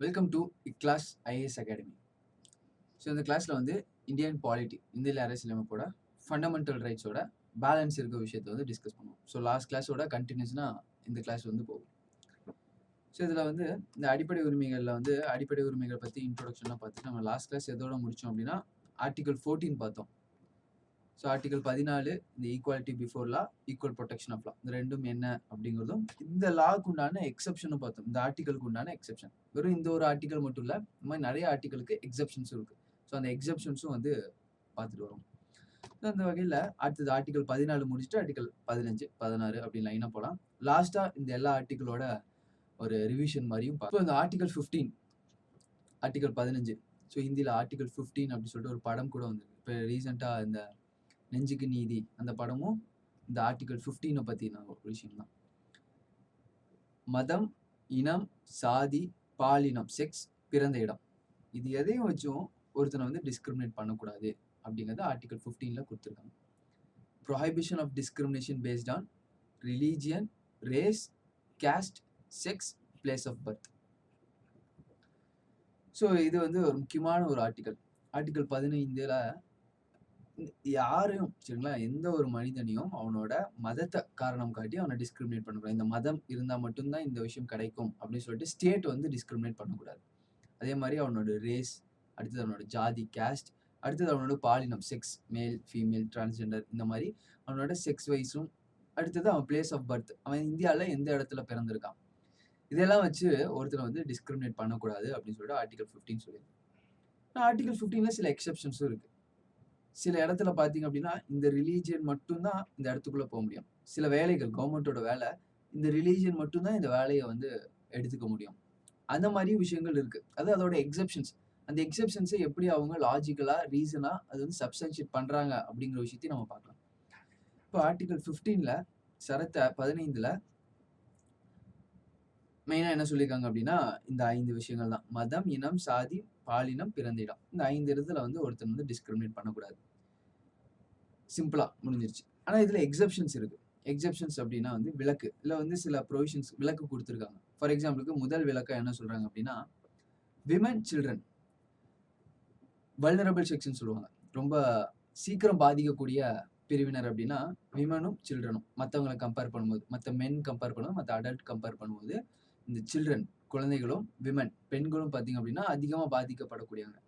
Welcome to iClass IAS academy. So இந்த கிளாஸில் வந்து இந்தியன் பாலிட்டி, இந்திய அரசியலமைப்போட ஃபண்டமெண்டல் ரைட்ஸோட பேலன்ஸ் இருக்க விஷயத்தை வந்து டிஸ்கஸ் பண்ணுவோம். ஸோ லாஸ்ட் கிளாஸோட கண்டினியூஸ்னா இந்த கிளாஸ் வந்து போகும். ஸோ இதில் வந்து இந்த அடிப்படை உரிமைகளில் வந்து அடிப்படை உரிமைகள் பற்றி இன்ட்ரோடக்ஷன்லாம் பார்த்துட்டு நம்ம லாஸ்ட் கிளாஸ் எதோட முடித்தோம் அப்படின்னா ஆர்டிகல் 14 பார்த்தோம். ஸோ ஆர்டிகல் 14 இந்த equality before law, equal protection of law, இந்த ரெண்டும் என்ன அப்படிங்கிறதும் இந்த லாக்கு உண்டான எக்ஸப்ஷனும் பார்த்தோம். இந்த ஆர்டிகலுக்கு உண்டான எக்ஸப்ஷன் வெறும் இந்த ஒரு ஆர்டிகல் மட்டும் இல்லை, இந்த மாதிரி நிறைய ஆர்டிகலுக்கு எக்ஸப்ஷன்ஸும் இருக்குது. ஸோ அந்த எக்ஸப்ஷன்ஸும் வந்து பார்த்துட்டு வரும். ஸோ அந்த வகையில் அடுத்தது ஆர்டிகல் 14 முடிச்சுட்டு ஆர்டிகல் 15, 16 அப்படின்னு லைனாக போகலாம். லாஸ்ட்டாக இந்த எல்லா ஆர்டிகளோட ஒரு ரிவிஷன் மாதிரியும் பார்ப்போம். இந்த ஆர்டிகல் 15, ஆர்டிகல் 15, ஸோ ஹிந்தியில் ஆர்டிகல் 15 அப்படின்னு சொல்லிட்டு ஒரு படம் கூட வந்து இப்போ ரீசெண்டாக இந்த நெஞ்சுக்கு நீதி அந்த படமும் இந்த ஆர்டிகல் 15 பற்றின ஒரு விஷயம் தான். மதம், இனம், சாதி, பாலினம், செக்ஸ், பிறந்த இடம், இது எதையும் வச்சும் ஒருத்தனை வந்து டிஸ்கிரிமினேட் பண்ணக்கூடாது அப்படிங்கிறது ஆர்டிகல் 15 கொடுத்துருக்காங்க. Prohibition of discrimination based on religion, race, caste, sex, place of birth. So இது வந்து ஒரு முக்கியமான ஒரு ஆர்டிகல். ஆர்டிகல் 15ல் யாரையும் சரிங்களா, எந்த ஒரு மனிதனையும் அவனோட மதத்தை காரணம் காட்டி அவனை டிஸ்கிரிமினேட் பண்ணக்கூடாது. இந்த மதம் இருந்தால் மட்டும்தான் இந்த விஷயம் கிடைக்கும் அப்படின்னு சொல்லிட்டு ஸ்டேட் வந்து டிஸ்கிரிமினேட் பண்ணக்கூடாது. அதே மாதிரி அவனோட ரேஸ், அடுத்தது அவனோட ஜாதி, கேஸ்ட், அடுத்தது அவனோட பாலினம், செக்ஸ், மேல், ஃபீமேல், டிரான்ஸ்ஜெண்டர், இந்த மாதிரி அவனோட செக்ஸ் வைஸும், அடுத்தது அவன் பிளேஸ் ஆஃப் பர்த், அவன் இந்தியாவில் எந்த இடத்துல பிறந்திருக்கான், இதெல்லாம் வச்சு ஒருத்தரை வந்து டிஸ்கிரிமினேட் பண்ணக்கூடாது அப்படின்னு சொல்லிட்டு ஆர்டிகல் 15 சொல்லியிருக்கு. ஆர்டிகல் 15ல சில எக்ஸப்ஷன்ஸும் இருக்கு. சில இடத்துல பார்த்தீங்க அப்படின்னா இந்த ரிலீஜியன் மட்டும்தான் இந்த இடத்துக்குள்ள போக முடியும். சில வேலைகள் கவர்மெண்ட்டோட வேலை, இந்த ரிலீஜியன் மட்டும்தான் இந்த வேலையை வந்து எடுத்துக்க முடியும். அந்த மாதிரி விஷயங்கள் இருக்கு. அது அதோட எக்ஸப்ஷன்ஸ். அந்த எக்ஸப்ஷன்ஸை எப்படி அவங்க லாஜிக்கலா, ரீசனா அது வந்து சப்ஸ்டன்ஷியேட் பண்றாங்க அப்படிங்கிற விஷயத்தையும் நம்ம பார்க்கலாம். இப்போ ஆர்டிகல் 15ல சரத்த 15ல மெயினா என்ன சொல்லியிருக்காங்க அப்படின்னா இந்த 5 விஷயங்கள் தான். மதம், இனம், சாதி, பாலினம், பிறந்த இடம். இந்த 5 இடத்துல வந்து ஒருத்தர் வந்து டிஸ்கிரிமினேட் பண்ணக்கூடாது. சிம்பிளா முடிஞ்சிருச்சு. ஆனா இதுல எக்ஸப்ஷன்ஸ் இருக்கு. எக்ஸப்ஷன்ஸ் அப்படின்னா வந்து விலக்கு. இதுல வந்து சில ப்ரொவிஷன்ஸ் விலக்கு கொடுத்துருக்காங்க. ஃபார் எக்ஸாம்பிளுக்கு முதல் விலக்கா என்ன சொல்றாங்க அப்படின்னா, விமன், சில்ட்ரன், வல்னரபிள் செக்ஷன் சொல்லுவாங்க. ரொம்ப சீக்கிரம் பாதிக்கக்கூடிய பிரிவினர் அப்படின்னா விமனும் சில்ட்ரனும். மற்றவங்களை கம்பேர் பண்ணும்போது, மற்ற மென் கம்பேர் பண்ணும்போது, மற்ற அடல்ட் கம்பேர் பண்ணும்போது இந்த சில்ட்ரன் குழந்தைகளும், விமன் பெண்களும் பார்த்தீங்க அப்படின்னா அதிகமாக பாதிக்கப்படக்கூடியவங்க.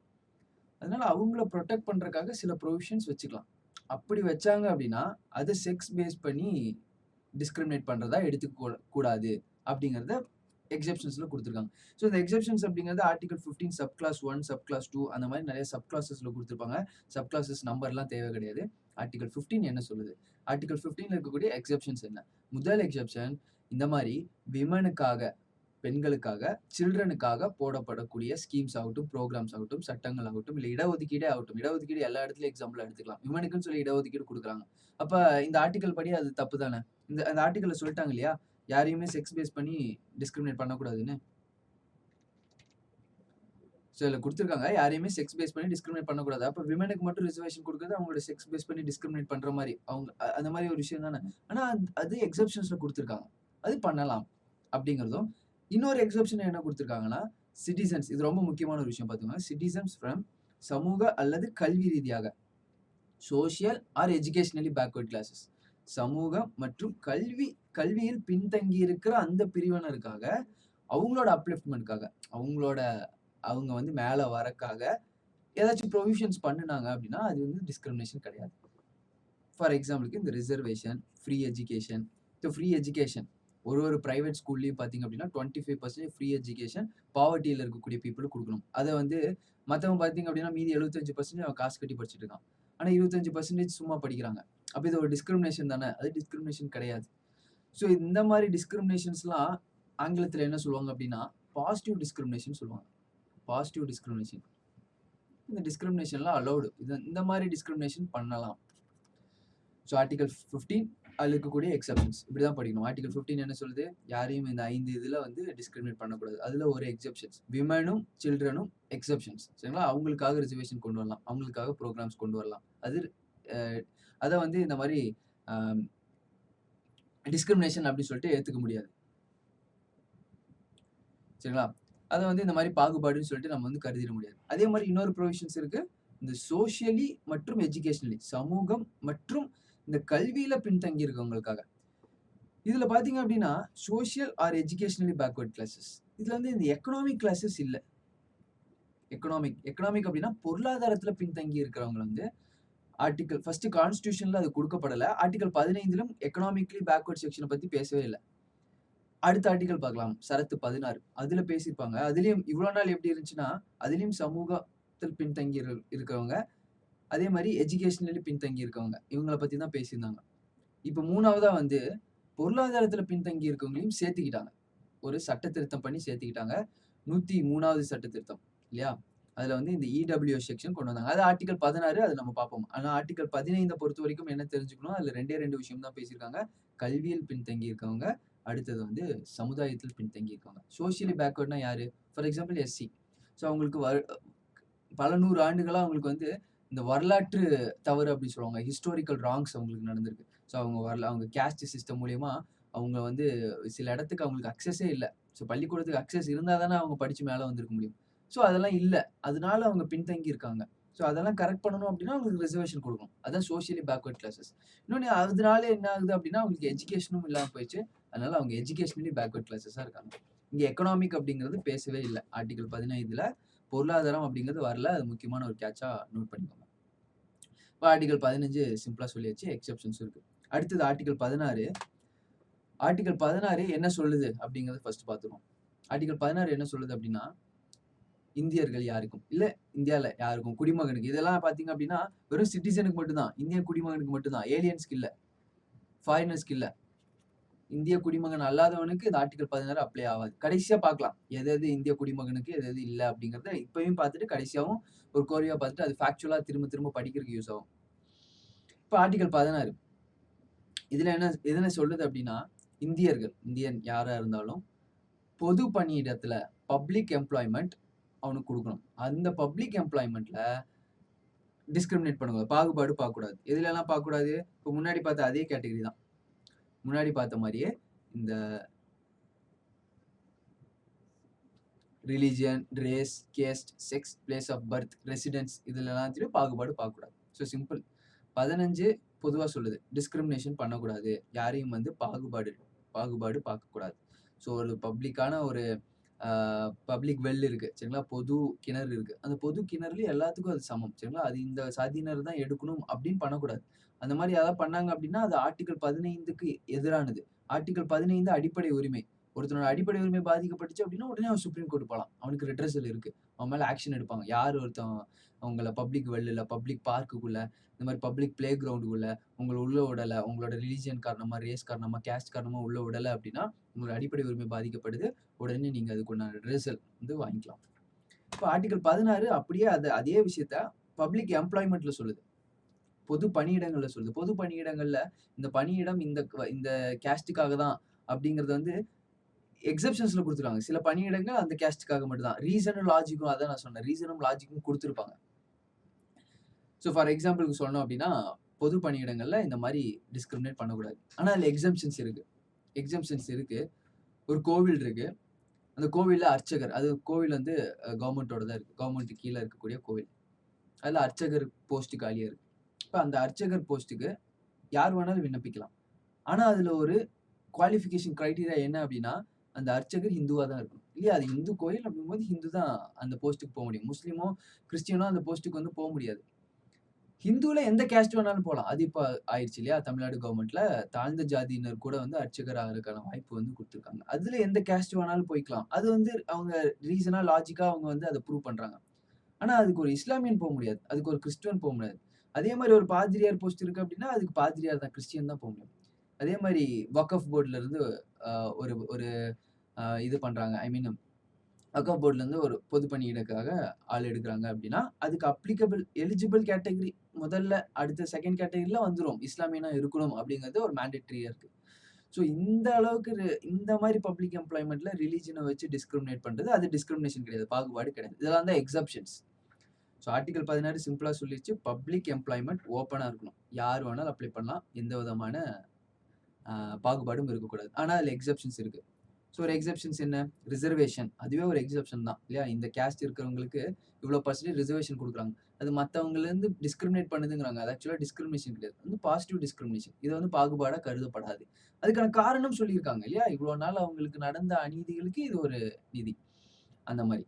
அதனால அவங்கள ப்ரொடெக்ட் பண்றதுக்காக சில ப்ரொவிஷன்ஸ் வச்சுக்கலாம். அப்படி வச்சாங்க அப்படின்னா அதை செக்ஸ் பேஸ் பண்ணி டிஸ்கிரிமினேட் பண்றதா எடுத்துக்க கூடாது அப்படிங்கிறத எக்ஸப்ஷன்ஸ்ல கொடுத்துருக்காங்க. ஸோ இந்த எக்ஸப்ஷன்ஸ் அப்படிங்கிறது article 15 sub clause 1, sub clause 2 அந்த மாதிரி நிறைய சப் கிளாஸஸ்ல கொடுத்துருப்பாங்க. சப் கிளாஸஸ் நம்பர்லாம் தேவை கிடையாது. ஆர்டிகல் 15 என்ன சொல்லுது, ஆர்டிகல் 15ல இருக்கக்கூடிய எக்ஸப்ஷன்ஸ் என்ன. முதல் எக்ஸப்ஷன், இந்த மாதிரி விமனுக்காக, பெண்களுக்காக, சில்ட்ரனுக்காக போடப்படக்கூடிய ஸ்கீம்ஸ் ஆகட்டும், ப்ரோக்ராம்ஸ் ஆகட்டும், சட்டங்கள் ஆகட்டும், இல்லை இடஒதுக்கீடே ஆகட்டும். இடஒதுக்கீடு எல்லா இடத்துலயும் எக்ஸாம்பிள் எடுத்துக்கலாம். விமனுக்குன்னு சொல்லி இடஒதுக்கீடு கொடுக்குறாங்க. அப்ப இந்த ஆர்டிகல் படி அது தப்பு தானே. அந்த ஆர்டிகல்ல சொல்லிட்டாங்க இல்லையா, யாரையுமே செக்ஸ் பேஸ் பண்ணி டிஸ்கிரிமினேட் பண்ணக்கூடாதுன்னு. ஸோ இதில் கொடுத்துருக்காங்க, யாரையுமே செக்ஸ் பேஸ் பண்ணி டிஸ்கிரிமினேட் பண்ணக்கூடாது. அப்போ விமனுக்கு மட்டும் ரிசர்வேஷன் கொடுக்குறது அவங்களோட செக்ஸ் பேஸ் பண்ணி டிஸ்கிரிமினேட் பண்ற மாதிரி அவங்க அந்த மாதிரி ஒரு விஷயம் தானே. ஆனால் அது எக்ஸப்ஷன்ஸ்ல கொடுத்துருக்காங்க, அது பண்ணலாம் அப்படிங்கிறதும். இன்னொரு எக்ஸப்ஷன் என்ன கொடுத்துருக்காங்கன்னா, சிட்டிசன்ஸ், இது ரொம்ப முக்கியமான ஒரு விஷயம் பார்த்துக்கோங்க. சிட்டிசன்ஸ் ஃப்ரம் சமூக அல்லது கல்வி ரீதியாக, social or educationally backward classes, சமூகம் மற்றும் கல்வியில் பின்தங்கி இருக்கிற அந்த பிரிவினருக்காக, அவங்களோட அப்லிஃப்ட்மெண்ட்காக, அவங்க வந்து மேலே வரக்காக ஏதாச்சும் ப்ரொவிஷன்ஸ் பண்ணினாங்க அப்படின்னா அது வந்து டிஸ்கிரிமினேஷன் கிடையாது. ஃபார் எக்ஸாம்பிளுக்கு இந்த ரிசர்வேஷன், ஃப்ரீ எஜுகேஷன். இந்த ஃப்ரீ எஜுகேஷன் ஒரு பிரைவேட் ஸ்கூல்லையும் பார்த்தீங்க அப்படின்னா 25% ஃப்ரீ எஜுகேஷன் பாவர்ட்டியில் இருக்கக்கூடிய பீப்புளுக்கு கொடுக்கணும். அதை வந்து மற்றவங்க பார்த்தீங்க அப்படின்னா மீதி 75% அவன் காசு கட்டி படிச்சுட்டு இருக்கான். ஆனால் 25% சும்மா படிக்கிறாங்க. அப்போ இது ஒரு டிஸ்கிரிமினேஷன் தானே. அது டிஸ்கிரிமினேஷன் கிடையாது. ஸோ இந்த மாதிரி டிஸ்கிரிமினேஷன்ஸ்லாம் ஆங்கிலத்தில் என்ன சொல்லுவாங்க அப்படின்னா பாசிட்டிவ் டிஸ்கிரிமினேஷன் சொல்லுவாங்க. Positive discrimination. இந்த டிஸ்கிரிமினேஷன்லாம் அலௌடு. இந்த மாதிரி டிஸ்கிரிமினேஷன் பண்ணலாம். ஸோ ஆர்டிகல் 15 அதில் இருக்கக்கூடிய எக்ஸப்ஷன்ஸ் இப்படி தான் படிக்கணும். ஆர்டிகல் 15 என்ன சொல்லுது, யாரையும் இந்த 5 இதில் வந்து டிஸ்கிரிமினேட் பண்ணக்கூடாது. அதில் ஒரு எக்ஸப்ஷன்ஸ், விமனும் சில்ட்ரனும் எக்ஸப்ஷன்ஸ் சரிங்களா. அவங்களுக்காக ரிசர்வேஷன் கொண்டு வரலாம், அவங்களுக்காக ப்ரோக்ராம்ஸ் கொண்டு வரலாம். அது அதை வந்து இந்த மாதிரி டிஸ்கிரிமினேஷன் அப்படின்னு சொல்லிட்டு ஏற்றுக்க முடியாது சரிங்களா. அதை வந்து இந்த மாதிரி பாகுபாடுன்னு சொல்லிட்டு நம்ம வந்து கருதிட முடியாது. அதே மாதிரி இன்னொரு ப்ரொவிஷன்ஸ் இருக்கு. இந்த சோஷியலி மற்றும் எஜுகேஷனலி, சமூகம் மற்றும் இந்த கல்வியில பின்தங்கி இருக்கவங்களுக்காக. இதுல பாத்தீங்க அப்படின்னா social or educationally backward classes. இதுல வந்து இந்த எக்கனாமிக் கிளாஸஸ் இல்ல. எக்கனாமிக் அப்படின்னா பொருளாதாரத்துல பின்தங்கி இருக்கிறவங்க வந்து ஆர்டிகல் ஃபர்ஸ்ட் கான்ஸ்டிடியூஷன்ல அது கொடுக்கப்படல. ஆர்டிகல் 15லும் எக்கனாமிக்கலி பேக்வர்ட் செக்ஷனை பத்தி பேசவே இல்லை. அடுத்த ஆர்டிகல் பார்க்கலாம், சரத்து 16. அதுல பேசியிருப்பாங்க. அதுலயும் இவ்வளவு நாள் எப்படி இருந்துச்சுன்னா, அதுலயும் சமூகத்தில் பின்தங்கி இருக்கிறவங்க, அதே மாதிரி எஜுகேஷனலி பின்தங்கி இருக்கவங்க, இவங்களை பத்தி தான் பேசியிருந்தாங்க. இப்ப 3வதா வந்து பொருளாதாரத்துல பின்தங்கி இருக்கவங்களையும் சேர்த்துக்கிட்டாங்க. ஒரு சட்ட திருத்தம் பண்ணி சேர்த்துக்கிட்டாங்க. 103வது சட்ட திருத்தம் இல்லையா? அதுல வந்து இந்த இடபிள்யூஎஸ் செக்ஷன் கொண்டு வந்தாங்க. அது ஆர்டிகல் 16. அது நம்ம பார்ப்போம். ஆனா ஆர்டிகல் 15 பொறுத்த வரைக்கும் என்ன தெரிஞ்சுக்கணும், அதுல 2 விஷயம் தான் பேசியிருக்காங்க. கல்வியில் பின்தங்கி இருக்கவங்க, அடுத்தது வந்து சமுதாயத்தில் பின்தங்கி இருக்கவங்க. சோஷியலி பேக்வர்ட்னா யாரு? For example SC. ஸோ அவங்களுக்கு பல 100 ஆண்டுகளா அவங்களுக்கு வந்து இந்த வரலாற்று தவறு அப்படின்னு சொல்லுவாங்க. ஹிஸ்டாரிக்கல் ராங்ஸ் அவங்களுக்கு நடந்திருக்கு. ஸோ அவங்க கேஸ்ட் சிஸ்டம் மூலியமா அவங்க வந்து சில இடத்துக்கு அவங்களுக்கு அக்சஸே இல்ல. ஸோ பள்ளிக்கூடத்துக்கு அக்சஸ் இருந்தா தானே அவங்க படிச்சு மேல வந்திருக்க முடியும். ஸோ அதெல்லாம் இல்ல. அதனால அவங்க பின்தங்கி இருக்காங்க. ஸோ அதெல்லாம் கரெக்ட் பண்ணணும் அப்படின்னா அவங்களுக்கு ரிசர்வேஷன் கொடுக்கணும். அதான் சோஷியலி பேக்வர்ட் கிளாஸஸ். இன்னொன்னு அதனால என்ன ஆகுது அப்படின்னா அவங்களுக்கு எஜுகேஷனும் இல்லாம போயிடுச்சு. அதனால அவங்க எஜுகேஷனலி பேக்வர்ட் கிளாஸஸா இருக்காங்க. இங்க எக்கனாமிக் அப்படிங்கிறது பேசவே இல்ல. ஆர்டிகல் 15ல பொருளாதாரம் அப்படிங்கிறது வரல. அது முக்கியமான ஒரு கேட்சா நோட் பண்ணிக்கோங்க. இப்போ ஆர்டிகல் 15 சிம்பிளா சொல்லியாச்சு. எக்ஸெப்ஷன்ஸ் இருக்கு. அடுத்தது ஆர்டிகல் 16. ஆர்டிகல் 16 என்ன சொல்லுது அப்படிங்கறத ஃபர்ஸ்ட் பார்த்துருவோம். ஆர்டிகல் 16 என்ன சொல்லுது அப்படின்னா, இந்தியர்கள் யாருக்கும் இல்ல, இந்தியால யாருக்கும், குடிமகனுக்கு, இதெல்லாம் பாத்தீங்க அப்படின்னா வெறும் சிட்டிசனுக்கு மட்டும்தான், இந்திய குடிமகனுக்கு மட்டும்தான், ஏலியன்ஸ்க்கு இல்ல, ஃபாரினர்ஸ்க்கு இல்ல. இந்திய குடிமகன் அல்லாதவனுக்கு இந்த ஆர்டிகல் 16 அப்ளை ஆகாது. கடைசியா பார்க்கலாம் எது இந்திய குடிமகனுக்கு எது இல்ல அப்படிங்கறத இப்பயும் பார்த்துட்டு கடைசியாவும் ஒரு கோரியா பார்த்துட்டு அது ஃபேக்சுவலா திரும்ப படிக்கிறதுக்கு யூஸ் ஆகும். இப்போ ஆர்டிகல் 16 இதுல என்ன சொல்லுது அப்படின்னா, இந்தியன் யாரா இருந்தாலும் பொது பணியிடத்துல பப்ளிக் எம்ப்ளாய்மெண்ட் அவனுக்கு கொடுக்கணும். அந்த பப்ளிக் எம்ப்ளாய்மெண்ட்ல டிஸ்கிரிமினேட் பண்ணக்கூடாது, பாகுபாடு பார்க்கக்கூடாது. எதுல எல்லாம் பார்க்கக்கூடாது? இப்போ முன்னாடி பார்த்த அதே கேட்டகரி தான். முன்னாடி பார்த்த மாதிரியே இந்த religion, race, caste, sex, place of birth, residence இதுல எல்லாத்தையும் பாகுபாடு பார்க்கக்கூடாது. So simple. 15 பொதுவா சொல்லுது, டிஸ்கிரிமினேஷன் பண்ணக்கூடாது, யாரையும் வந்து பாகுபாடு பார்க்கக்கூடாது. ஸோ ஒரு பப்ளிக்கான ஒரு பப்ளிக் வெல் இருக்கு சரிங்களா, பொது கிணறு இருக்கு. அந்த பொது கிணறுல எல்லாத்துக்கும் அது சமம் சரிங்களா. அது இந்த சாதியினர் தான் எடுக்கணும் அப்படின்னு பண்ணக்கூடாது. அந்த மாதிரி யாராவது பண்ணாங்க அப்படின்னா அது ஆர்டிகல் 15க்கு எதிரானது. ஆர்டிகல் 15 அடிப்படை உரிமை. ஒருத்தனோட அடிப்படை உரிமை பாதிக்கப்பட்டுச்சு அப்படின்னா உடனே அவன் சுப்ரீம் கோர்ட் போகலாம். அவனுக்கு ரெட்ரஸல் இருக்கு. அவன் மேல ஆக்ஷன் எடுப்பாங்க. யார் ஒருத்தன் அவங்கள பப்ளிக் வெல்லுல, பப்ளிக் பார்க்குக்குள்ள, இந்த மாதிரி பப்ளிக் பிளே கிரவுண்டுக்குள்ள உங்களை உள்ள விடல, உங்களோட ரிலீஜியன் காரணமா, ரேஸ் காரணமா, கேஸ்ட் காரணமா உள்ள விடல அப்படின்னா உங்களோட அடிப்படை உரிமை பாதிக்கப்படுது. உடனே நீங்க அதுக்குண்டான ரிசல்ட் வந்து வாங்கிக்கலாம். இப்போ ஆர்டிகல் 16 அப்படியே அதே விஷயத்த பப்ளிக் எம்ப்ளாய்மெண்ட்ல சொல்லுது, பொது பணியிடங்கள்ல சொல்லுது. பொது பணியிடங்கள்ல இந்த பணியிடம் இந்த கேஸ்டுக்காக தான் அப்படிங்கறது வந்து எக்ஸெப்ஷன்ஸ்ல கொடுத்துருவாங்க. சில பணியிடங்கள் அந்த கேஸ்டுக்காக மட்டும் தான். ரீசனும் லாஜிக்கும் அதான் நான் சொன்னேன். ரீசனும் லாஜிக்கும் கொடுத்துருப்பாங்க. ஸோ ஃபார் எக்ஸாம்பிளுக்கு சொல்லணும் அப்படின்னா பொது பணியிடங்கள்ல இந்த மாதிரி டிஸ்கிரிமினேட் பண்ணக்கூடாது. ஆனா அதுல எக்ஸம்ஷன்ஸ் இருக்கு. ஒரு கோவில் இருக்கு. அந்த கோவில்ல அர்ச்சகர், அது கோவில் வந்து கவர்மெண்டோட தான் இருக்கு. கவர்மெண்ட் கீழே இருக்கக்கூடிய கோவில். அதுல அர்ச்சகர் போஸ்ட் காலியா இருக்கு. இப்ப அந்த அர்ச்சகர் போஸ்ட்டுக்கு யார் வேணாலும் விண்ணப்பிக்கலாம். ஆனா அதுல ஒரு குவாலிஃபிகேஷன் கிரைட்டீரியா என்ன அப்படின்னா, அந்த அர்ச்சகர் ஹிந்துவா தான் இருக்கணும். இல்லையா, அது ஹிந்து கோயில் அப்படிங்கும்போது ஹிந்து தான் அந்த போஸ்ட்டுக்கு போக முடியும். முஸ்லீமோ கிறிஸ்டியனோ அந்த போஸ்ட்டுக்கு வந்து போக முடியாது. ஹிந்துல எந்த கேஸ்ட் வேணாலும் போலாம். அது இப்ப ஆயிடுச்சு இல்லையா, தமிழ்நாடு கவர்மெண்ட்ல தாழ்ந்த ஜாதியினர் கூட வந்து அர்ச்சகர் ஆகிறதுக்கான வாய்ப்பு வந்து கொடுத்துருக்காங்க. அதுல எந்த கேஸ்ட் வேணாலும் போய்க்கலாம். அது வந்து அவங்க ரீசனா லாஜிக்கா அவங்க வந்து அதை ப்ரூவ் பண்றாங்க. ஆனா அதுக்கு ஒரு இஸ்லாமியன் போக முடியாது, அதுக்கு ஒரு கிறிஸ்டியன் போக முடியாது. அதே மாதிரி ஒரு பாதிரியார் போஸ்ட் இருக்கு அப்படின்னா அதுக்கு பாதிரியார் தான், கிறிஸ்டியன் தான் போக முடியும். அதே மாதிரி வக்ஃப் போர்ட்ல இருந்து ஒரு ஒரு இது பண்றாங்க. ஐ மீன் வக்ஃப் போர்ட்ல இருந்து ஒரு பொது பணியிடக்காக ஆள் எடுக்கிறாங்க அப்படின்னா அதுக்கு அப்ளிகபிள் எலிஜிபிள் கேட்டகரி முதல்ல அடுத்த செகண்ட் கேட்டகரியில வந்துரும். இஸ்லாமியனா இருக்கணும் அப்படிங்கிறது ஒரு மேண்டேட்டரியா இருக்கு. ஸோ இந்த அளவுக்கு இந்த மாதிரி பப்ளிக் எம்ப்ளாய்மெண்ட்ல ரிலீஜனை வச்சு டிஸ்கிரிமினேட் பண்றது அது டிஸ்கிரிமினேஷன் கிடையாது, பாகுபாடு கிடையாது. இதெல்லாம் தான் எக்ஸப்ஷன்ஸ். ஸோ ஆர்டிகல் 16 சிம்பிளா சொல்லிச்சு, பப்ளிக் எம்ப்ளாய்மெண்ட் ஓப்பனா இருக்கணும், யார் வேணாலும் அப்ளை பண்ணலாம், எந்த விதமான பாகுபாடும் இருக்கக்கூடாது. ஆனா அதுல எக்ஸப்ஷன்ஸ் இருக்கு. ஸோ ஒரு எக்ஸப்ஷன்ஸ் என்ன? ரிசர்வேஷன். அதுவே ஒரு எக்ஸப்ஷன் தான் இல்லையா? இந்த கேஸ்ட் இருக்கிறவங்களுக்கு இவ்வளோ பர்சன்டேஜ் ரிசர்வேஷன் குடுக்குறாங்க. அது மத்தவங்கலேருந்து டிஸ்கிரிமினேட் பண்ணுதுங்கிறாங்க. அது ஆக்சுவலா டிஸ்கிரிமினேஷன் கிடையாது. வந்து பாசிட்டிவ் டிஸ்கிரிமினேஷன். இது வந்து பாகுபாடா கருதப்படாது. அதுக்கான காரணம் சொல்லியிருக்காங்க இல்லையா? இவ்வளோ நாள் அவங்களுக்கு நடந்த அநீதிகளுக்கு இது ஒரு நீதி. அந்த மாரி.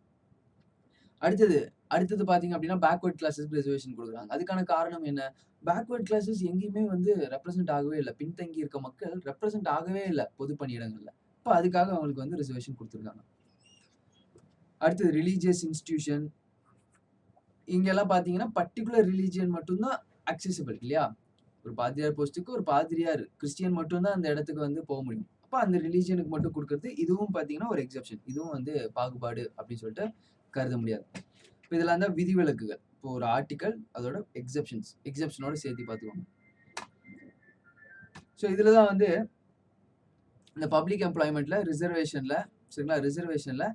அடுத்தது அடுத்தது பார்த்தீங்க அப்படின்னா, பேக்வர்ட் கிளாஸஸ்க்கு ரிசர்வேஷன் குடுக்குறாங்க. அதுக்கான காரணம் என்ன? பேக்வர்ட் கிளாஸஸ் எங்கேயுமே வந்து ரெப்ரசென்ட் ஆகவே இல்ல. பின்தங்கி இருக்க மக்கள் ரெப்ரசென்ட் ஆகவே இல்ல பொது பணியிடங்கள்ல. அப்ப அதுக்காக அவங்களுக்கு வந்து ரிசர்வேஷன் குடுத்துருக்காங்க. அடுத்தது ரிலிஜியஸ் இன்ஸ்டிடியூஷன். இங்கெல்லாம் பார்த்தீங்கன்னா, பர்ட்டிகுலர் ரிலிஜியன் மட்டும் தான் அக்சஸிபிள் இல்லையா? ஒரு பாதிரியார் போஸ்ட்டுக்கு ஒரு பாதிரியார் கிறிஸ்டியன் மட்டும் தான் அந்த இடத்துக்கு வந்து போ முடியும். அப்ப அந்த ரிலிஜியனுக்கு மட்டும் குடுக்குறது, இதுவும் பார்த்தீங்கன்னா ஒரு எக்ஸப்ஷன். இதுவும் வந்து பாகுபாடு அப்படின்னு சொல்லிட்டு கருத முடியாது. இப்ப இதெல்லாம் தான் விதிவிலக்குகள். இப்போ ஒரு ஆர்டிக்கல் அதோட எக்ஸப்ஷனோட சேர்த்து பார்த்துக்கோங்க. ஸோ இதுல தான் வந்து இந்த பப்ளிக் எம்ப்ளாய்மென்ட்ல ரிசர்வேஷன்ல சரிங்களா? ரிசர்வேஷன்ல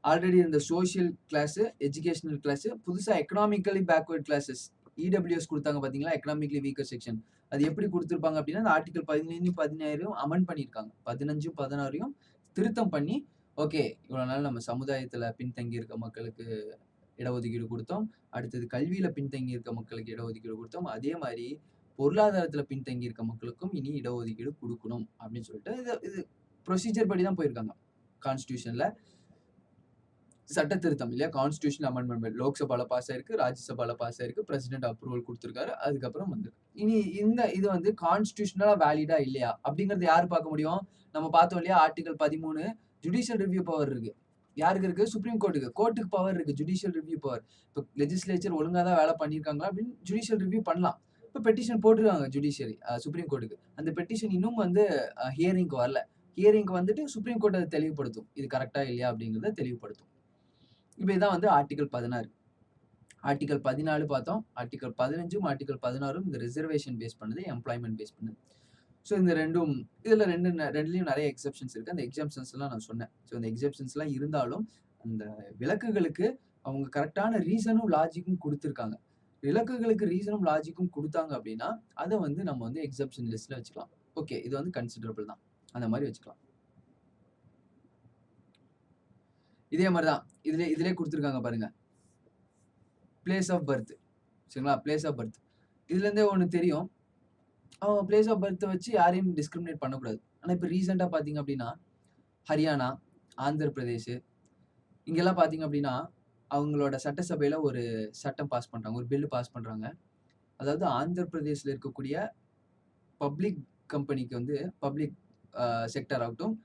ஆல்ரெடி இருந்த சோசியல் கிளாஸ், எஜுகேஷனல் கிளாஸ், புதுசா எக்கனாமிக்கலி பேக்வர்ட் கிளாஸஸ் இடபிள்யூஎஸ் குடுத்தாங்க பார்த்தீங்களா? Economically weaker section. அது எப்படி குடுத்திருப்பாங்க அப்படின்னா, அந்த ஆர்டிகிள் 15, 17 அமெண்ட் பண்ணியிருக்காங்க. 15, 16 திருத்தம் பண்ணி, ஓகே இவ்வளவு நாள் நம்ம சமுதாயத்துல பின்தங்கி இருக்க மக்களுக்கு இடஒதுக்கீடு குடுத்தோம். அடுத்தது கல்வியில பின்தங்கி இருக்க மக்களுக்கு இடஒதுக்கீடு குடுத்தோம். அதே மாரி பொருளாதாரத்துல பின்தங்கி இருக்க மக்களுக்கும் இனி இடஒதுக்கீடு குடுக்கணும் அப்படின்னு சொல்லிட்டு இது ப்ரொசீஜர் படி தான் போயிருக்காங்க. கான்ஸ்டிடியூஷன்ல சட்ட திருத்தம் இல்லையா? கான்ஸ்டிடியூஷன் அமெண்ட்மெண்ட் பில் லோக்சபால பாஸ் ஆயிருக்கு, ராஜ்யசபால பாஸ் ஆயிருக்கு, பிரசிடென்ட் அப்ரூவல் குடுத்திருக்காரு. அதுக்கப்புறம் வந்திருக்கு. இனி இது வந்து கான்ஸ்டிடியூஷனலா வேலிடா இல்லையா? அப்படிங்கிறது யாரு பார்க்க முடியும்? நம்ம பார்த்தோம் இல்லையா? ஆர்டிகிள் 13 ஜுடிஷியல் ரிவ்யூ பவர் இருக்கு. யாருக்கு இருக்கு? சுப்ரீம் கோர்ட்டுக்கு. கோர்ட்டுக்கு பவர் இருக்கு. Judicial review power. இப்ப லெஜிஸ்லேச்சர் ஒழுங்கா தான் வேலை பண்ணியிருக்காங்களா அப்படின்னு ஜுடிஷியல் ரிவ்யூ பண்ணலாம். இப்ப பெட்டிஷன் போட்டிருக்காங்க ஜுடிஷியரி சுப்ரீம் கோர்ட்டுக்கு. அந்த பெட்டிஷன் இன்னும் வந்து ஹியரிங்க்கு வரல. ஹியரிங்க்கு வந்துட்டு சுப்ரீம் கோர்ட் அத தெளிவுபடுத்தும். இது கரெக்ட்டா இல்லையா அப்படிங்கிறத தெளிவுபடுத்தும். இப்ப இதான் வந்து ஆர்டிகிள் 16. ஆர்டிகிள் 14 பார்த்தோம். ஆர்டிகிள் 15ம், ஆர்டிகிள் 16ம் இந்த ரிசர்வேஷன் பேஸ் பண்ணுது, எம்ப்ளாய்மென்ட் பேஸ் பண்ணுது. ஸோ இந்த 2ம் இதுல 2லயும் நெறைய எக்ஸப்ஷன்ஸ் இருக்கு. அந்த எக்ஸப்ஷன்ஸ்லாம் நான் சொன்னேன். ஸோ அந்த எக்ஸப்ஷன்ஸ்லாம் இருந்தாலும், அந்த விலக்குகளுக்கு அவங்க கரெக்ட்டான ரீசனும், லாஜிக்கும் குடுத்திருக்காங்க. விலக்குகளுக்கு ரீசனும், லாஜிக்கும் குடுத்தாங்க அப்படின்னா, அத வந்து நம்ம வந்து எக்ஸப்ஷன் லிஸ்ட்ல வச்சுக்கலாம். ஓகே இது வந்து கன்சிடரபிள் தான். அந்த மாரி வச்சுக்கலாம். இதே மாரி தான். இதிலேயே குடுத்திருக்காங்க பாருங்க. Place of birth. சரிங்களா? Place of birth. இதுலேருந்தே ஒண்ணு தெரியும். அவங்க பிளேஸ் ஆஃப் பர்த்த வச்சு யாரையும் டிஸ்கிரிமினேட் பண்ணக்கூடாது. ஆனா இப்ப ரீசென்ட்டா பார்த்தீங்க அப்படின்னா, ஹரியானா, ஆந்திர பிரதேஷ் இங்கெல்லாம் பார்த்தீங்க அப்படின்னா, அவங்களோட சட்டசபையில ஒரு சட்டம் பாஸ் பண்றாங்க. ஒரு பில் பாஸ் பண்றாங்க. அதாவது ஆந்திர பிரதேஷ்ல இருக்கக்கூடிய பப்ளிக் கம்பெனிக்கு வந்து பப்ளிக் செக்டார் ஆகட்டும்,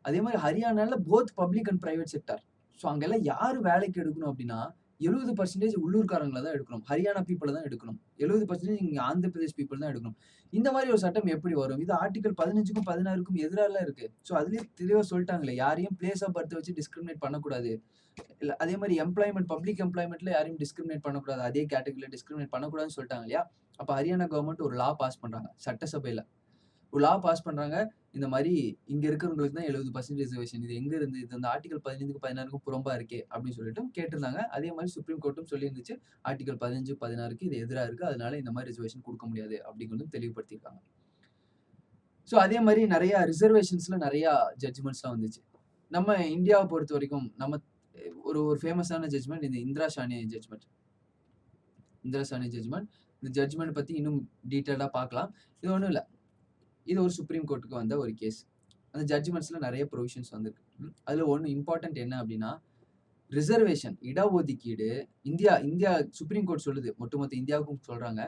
அதே மாரி ஹரியானால both public and private sector. So அங்கெல்லாம் யாரு வேலைக்கு எடுக்கணும் அப்படின்னா, 70% உள்ளூர்காரங்கள தான் எடுக்கணும். ஹரியானா பீப்பிள தான் எடுக்கணும். 70% இங்க ஆந்திர பிரதேஷ் பீப்பிள் தான் எடுக்கணும். இந்த மாரி ஒரு சட்டம் எப்படி வரும்? இது ஆர்டிகிள் 15க்கும் 16க்கும் எதிரால இருக்கு. ஸோ அதிலேயே தெளிவா சொல்ட்டாங்களே, யாரையும் பிளேஸ் ஆஃப் பர்த் வச்சு டிஸ்கிரிமினேட் பண்ணக்கூடாது. இல்ல அதே மாரி பப்ளிக் எம்ப்ளாய்மென்ட்ல யாரையும் டிஸ்கிரிமினேட் பண்ணக்கூடாது. அதே கேட்டகரில டிஸ்கிரிமினேட் பண்ணக்கூடாதுன்னு சொல்ட்டாங்க இல்லையா? அப்ப ஹரியானா கவர்ன்மெண்ட் ஒரு லா பாஸ் பண்றாங்க. சட்டசபையில. ஒரு லா பாஸ் பண்றாங்க. இந்த மாரி இங்க இருக்கிறவங்களுக்கு தான் 70% ரிசர்வேஷன். இது எங்க இருந்து? இது அந்த ஆர்டிகிள் 15க்கும் 16க்கும் புறம்பா இருக்கே! அப்படின்னு சொல்லிட்டு கேட்டிருந்தாங்க. அதே மாரி சுப்ரீம் கோர்ட்டும் சொல்லியிருந்துச்சு. ஆர்டிகிள் 15, 16க்கு இது எதிரா இருக்கு. அதனால இந்த மாரி ரிசர்வேஷன் குடுக்க முடியாது அப்படிங்கிறதும் தெளிவுபடுத்தியிருக்காங்க. ஸோ அதே மாரி நெறைய ரிசர்வேஷன்ஸ்ல நெறைய ஜட்ஜ்மெண்ட்ஸ்லாம் வந்துச்சு. நம்ம இந்தியாவ பொறுத்தவரைக்கும் நம்ம ஒரு ஒரு ஃபேமஸான ஜட்ஜ்மெண்ட் இந்த இந்திரா சாஹ்னி ஜட்ஜ்மெண்ட். இந்திரா சாஹ்னி ஜட்ஜ்மெண்ட். இந்த ஜட்ஜ்மெண்ட் பத்தி இன்னும் டீட்டெயில்டா பார்க்கலாம். இது ஒண்ணும் இல்ல. இது ஒரு சுப்ரீம் கோர்ட்டுக்கு வந்த ஒரு கேஸ். அந்த ஜட்ஜ்மெண்ட்ஸ்ல நெறைய ப்ரொவிஷன்ஸ் வந்திருக்கு. அதுல ஒண்ணு இம்பார்ட்டன்ட் என்ன அப்டின்னா, ரிசர்வேஷன் இடஒதுக்கீடு இந்தியா இந்தியா சுப்ரீம் கோர்ட் சொல்லுது. ஒட்டுமொத்த இந்தியாவுக்கும் சொல்றாங்க.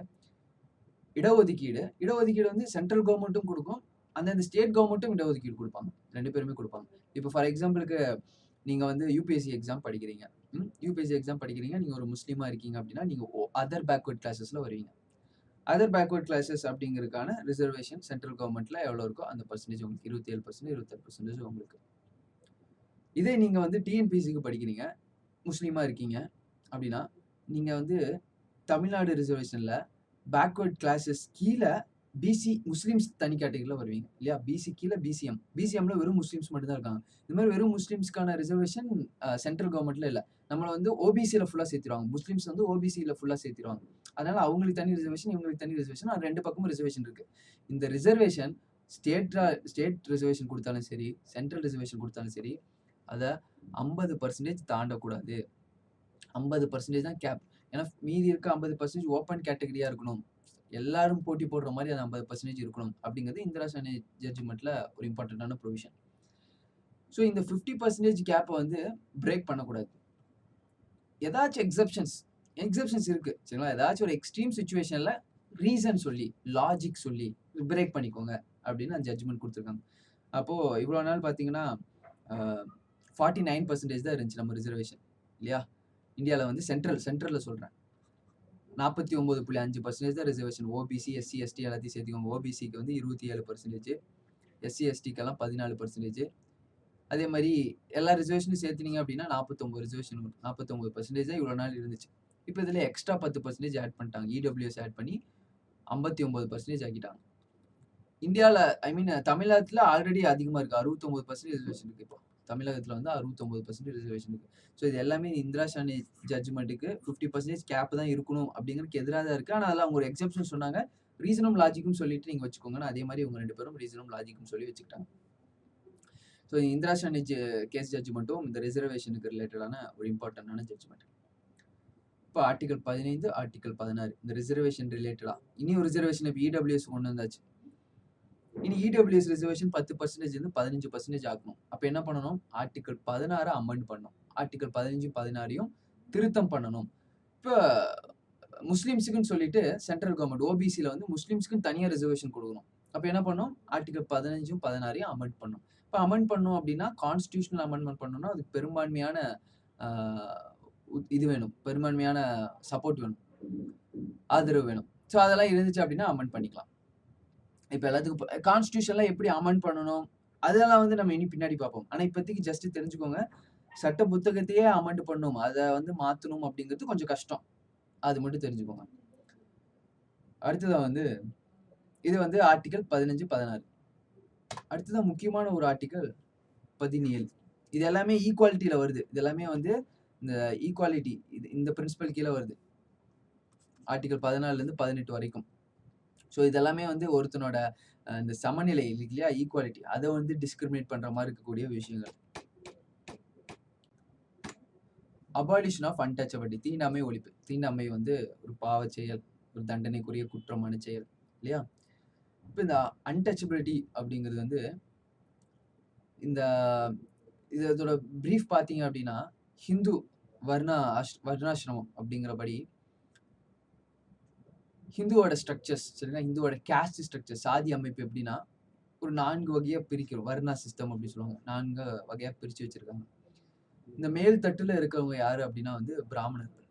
இடஒதுக்கீடு வந்து சென்ட்ரல் கவர்ன்மென்ட்டும் குடுக்கும். அந்தந்த ஸ்டேட் கவர்ன்மென்ட்டும் இடஒதுக்கீடு குடுப்பாங்க. 2 பேருமே குடுப்பாங்க. இப்ப ஃபார் எக்ஸாம்பிள்க்கு நீங்க வந்து யுபிஎஸ்சி எக்ஸாம் படிக்கிறீங்க. யுபிஎஸ்சி எக்ஸாம் படிக்கிறீங்க. நீங்க ஒரு முஸ்லீமா இருக்கீங்க அப்டின்னா, நீங்க அதர் பேக்வர்ட் கிளாஸஸ்ல வருவீங்க. அதர் பேக்வர்ட் கிளாஸஸ் அப்படிங்கிறதுக்கான ரிசர்வேஷன் சென்ட்ரல் கவர்ன்மென்ட்ல எவ்வளோ இருக்கோ அந்த பெர்சன்டேஜ் உங்களுக்கு 27%, 26% உங்களுக்கு. இதே நீங்க வந்து டிஎன்பிஎஸ்சிக்கு படிக்கிறீங்க, முஸ்லீமா இருக்கீங்க அப்படின்னா, நீங்க வந்து தமிழ்நாடு ரிசர்வேஷன்ல பேக்வர்ட் கிளாஸஸ் கீழ பிசி முஸ்லிம்ஸ் தனி கேட்டகரில வருவீங்க இல்லையா? பிசி கீழ பிசிஎம். பிசிஎம்ல வெறும் முஸ்லிம்ஸ் மட்டும் தான் இருக்காங்க. இந்த மாதிரி வெறும் முஸ்லிம்ஸ்க்கான ரிசர்வேஷன் சென்ட்ரல் கவர்ன்மென்ட்ல இல்ல. நம்மள வந்து ஓபிசில ஃபுல்லா சேர்த்துருவாங்க. முஸ்லிம்ஸ் வந்து ஓபிசில ஃபுல்லா சேர்த்துருவாங்க. அதனால அவங்களுக்கு தனி ரிசர்வேஷன், இவங்களுக்கு தனி ரிசர்வேஷன். 2 பக்கமும் ரிசர்வேஷன் இருக்கு. இந்த ரிசர்வேஷன் ஸ்டேட் ரிசர்வேஷன் கொடுத்தாலும் சரி, சென்ட்ரல் ரிசர்வேஷன் கொடுத்தாலும் சரி, அதை 50% தாண்டக்கூடாது. 50% தான் கேப். ஏன்னா மீதி இருக்க 50% ஓப்பன் கேட்டகரியா இருக்கணும். எல்லாரும் போட்டி போடுற மாதிரி அது 50% இருக்கணும் அப்படிங்கிறது இந்திரா சாஹ்னி ஜட்ஜ்மெண்ட்ல ஒரு இம்பார்ட்டன்டான ப்ரொவிஷன். ஸோ இந்த 50% கேப்பை வந்து பிரேக் பண்ணக்கூடாது. ஏதாச்சும் எக்ஸப்ஷன்ஸ் இருக்கு சரிங்களா? ஏதாச்சும் ஒரு எக்ஸ்ட்ரீம் சுச்சுவேஷன்ல ரீசன் சொல்லி, லாஜிக் சொல்லி பிரேக் பண்ணிக்கோங்க அப்படின்னு அந்த ஜட்ஜ்மெண்ட் கொடுத்துருக்காங்க. அப்போ இவ்வளோ நாள் பார்த்தீங்கன்னா 49% தான் இருந்துச்சு நம்ம ரிசர்வேஷன் இல்லையா? இந்தியாவில் வந்து சென்ட்ரலில் சொல்கிறேன். 49.5% தான் ரிசர்வேஷன். ஓபிசி, எஸ்சி, எஸ்டி எல்லாத்தையும் சேர்த்துக்கோங்க. ஓபிசிக்கு வந்து 27%, எஸ்சி எஸ்டிக்கெல்லாம் 14%. அதே மாதிரி எல்லா ரிசர்வேஷனும் சேர்த்துனீங்க அப்படின்னா 49 ரிசர்வேஷன் 49% தான் இவ்வளோ நாள் இருந்துச்சு. இப்போ இதில் எக்ஸ்ட்ரா 10% ஆட் பண்ணிட்டாங்க. இடபிள்யூஎஸ் ஆட் பண்ணி 59% ஆக்கிட்டாங்க. இந்தியாவில் தமிழகத்தில் ஆல்ரெடி அதிகமாக இருக்குது. 69% ரிசர்வேஷன் இருக்குது. இப்போ தமிழகத்தில் வந்து 69% ரிசர்வேஷன் இருக்குது. ஸோ இது எல்லாமே இந்திரா சாஹ்னி ஜட்ஜ்மெண்ட்டுக்கு 50% கேப் தான் இருக்கணும் அப்படிங்கிறதுக்கு எதிராக தான் இருக்குது. ஆனால் அதில் அவங்க ஒரு எக்ஸப்ஷன் சொன்னாங்க. ரீசனும் லாஜிக்கும் சொல்லிட்டு நீங்கள் வச்சுக்கோங்கன்னு அதே மாதிரி இவங்க 2 பேரும் ரீசனும் லாஜிக்கும் சொல்லி வச்சுக்கிட்டாங்க. ஸோ இந்திரா சாஹ்னி கேஸ் ஜட்ஜ்மெண்ட்டும் இந்த ரிசர்வேஷனுக்கு ரிலேட்டடான ஒரு இம்பார்ட்டன்டான ஜட்ஜ்மெண்ட். இப்போ ஆர்டிகல் 15, ஆர்டிகல் 16 இந்த ரிசர்வேஷன் ரிலேட்டடாக இனியும் ரிசர்வேஷன் இப்போ இடபிள்யூஎஸ் கொண்டு வந்தாச்சு. இனி இடபிள்யூஎஸ் ரிசர்வேஷன் 10% இருந்து 15% ஆக்கணும். அப்போ என்ன பண்ணணும்? ஆர்டிகல் 16 அமெண்ட் பண்ணணும். ஆர்டிகல் 15, 16 திருத்தம் பண்ணணும். இப்போ முஸ்லீம்ஸுக்குன்னு சொல்லிட்டு சென்ட்ரல் கவர்மெண்ட் ஓபிசியில் வந்து முஸ்லீம்ஸுக்குன்னு தனியாக ரிசர்வேஷன் கொடுக்கணும். அப்போ என்ன பண்ணணும்? ஆர்டிகல் 15, 16 அமெண்ட் பண்ணணும். இப்போ அமெண்ட் பண்ணணும் அப்படின்னா கான்ஸ்டியூஷனல் அமெண்ட்மெண்ட் பண்ணணும்னா அதுக்கு பெரும்பான்மையான இது வேணும், பெரும்பான்மையான சப்போர்ட் வேணும், ஆதரவு வேணும். ஸோ அதெல்லாம் இருந்துச்சு அப்படின்னா அமெண்ட் பண்ணிக்கலாம். இப்போ எல்லாத்துக்கும் கான்ஸ்டியூஷன்லாம் எப்படி அமெண்ட் பண்ணணும் அதெல்லாம் வந்து நம்ம இனி பின்னாடி பார்ப்போம். ஆனால் இப்போதைக்கு ஜஸ்ட் தெரிஞ்சுக்கோங்க, சட்ட புத்தகத்தையே அமெண்ட் பண்ணணும், அதை வந்து மாற்றணும் அப்படிங்கிறது கொஞ்சம் கஷ்டம். அது மட்டும் தெரிஞ்சுக்கோங்க. அடுத்ததான் வந்து இது வந்து ஆர்டிகல் 15, 16. அடுத்ததான் முக்கியமான ஒரு ஆர்டிகல் 17. இது எல்லாமே ஈக்குவாலிட்டியில் வருது. இது எல்லாமே வந்து இந்த ஈக்குவாலிட்டி இந்த பிரின்சிபல் கீழே வருது. ஆர்டிகல் 14லேருந்து 18 வரைக்கும். ஸோ இதெல்லாமே வந்து ஒருத்தனோட இந்த சமநிலை இல்லையா, ஈக்குவாலிட்டி, அதை வந்து டிஸ்கிரிமினேட் பண்ணுற மாதிரி இருக்கக்கூடிய விஷயங்கள். அபாலிஷன் ஆஃப் அன்டச்சபிலிட்டி, தீண்டாமை ஒழிப்பு. தீண்டாமை வந்து ஒரு பாவ செயல், ஒரு தண்டனைக்குரிய குற்றமான செயல் இல்லையா? இப்போ இந்த அன்டச்சபிலிட்டி அப்படிங்கிறது வந்து இதோட பிரீஃப் பார்த்தீங்க அப்படின்னா ஹிந்து வர்ணாசிரமம் அப்படிங்கிறபடி ஹிந்துவோட ஸ்ட்ரக்சர்ஸ் சரிங்களா, ஹிந்துவோட கேஸ்ட் ஸ்ட்ரக்சர் சாதி அமைப்பு எப்படின்னா ஒரு 4 வகையாக பிரிக்கிறோம். வர்ணா சிஸ்டம் அப்படின்னு சொல்லுவாங்க. 4 வகையாக பிரித்து வச்சிருக்காங்க. இந்த மேல் தட்டுல இருக்கவங்க யாரு அப்படின்னா வந்து பிராமணர்கள்.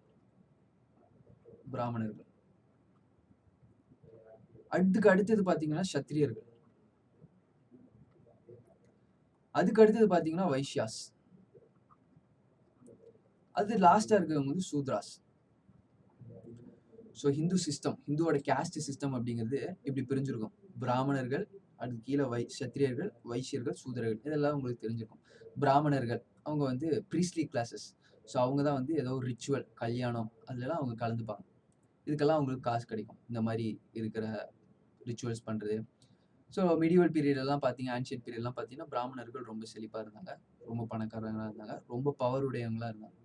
அதுக்கு அடுத்தது பாத்தீங்கன்னா சத்திரியர்கள். அதுக்கு அடுத்தது பாத்தீங்கன்னா வைஷ்யாஸ். அது லாஸ்டா இருக்கவங்க வந்து சூத்ராஸ். ஸோ ஹிந்துவோட கேஸ்ட் சிஸ்டம் அப்படிங்கிறது இப்படி பிரிஞ்சிருக்கும். பிராமணர்கள், அதுக்கு கீழே சத்திரியர்கள், வைஷ்யர்கள், சூதரர்கள், இதெல்லாம் உங்களுக்கு தெரிஞ்சிருக்கும். பிராமணர்கள் அவங்க வந்து ப்ரீஸ்லி கிளாஸஸ். ஸோ அவங்க தான் வந்து ஏதோ ஒரு ரிச்சுவல், கல்யாணம் அதுலலாம் அவங்க கலந்துப்பாங்க. இதுக்கெல்லாம் அவங்களுக்கு காசு கிடைக்கும் இந்த மாதிரி இருக்கிற ரிச்சுவல்ஸ் பண்ணுறது. ஸோ மிடிவல் பீரியட்லாம் பார்த்தீங்க, ஆன்ஷியன்ட் பீரியட்லாம் பார்த்தீங்கன்னா பிராமணர்கள் ரொம்ப செழிப்பாக இருந்தாங்க, ரொம்ப பணக்காரங்களாக இருந்தாங்க, ரொம்ப பவர் உடையவங்களாக இருந்தாங்க.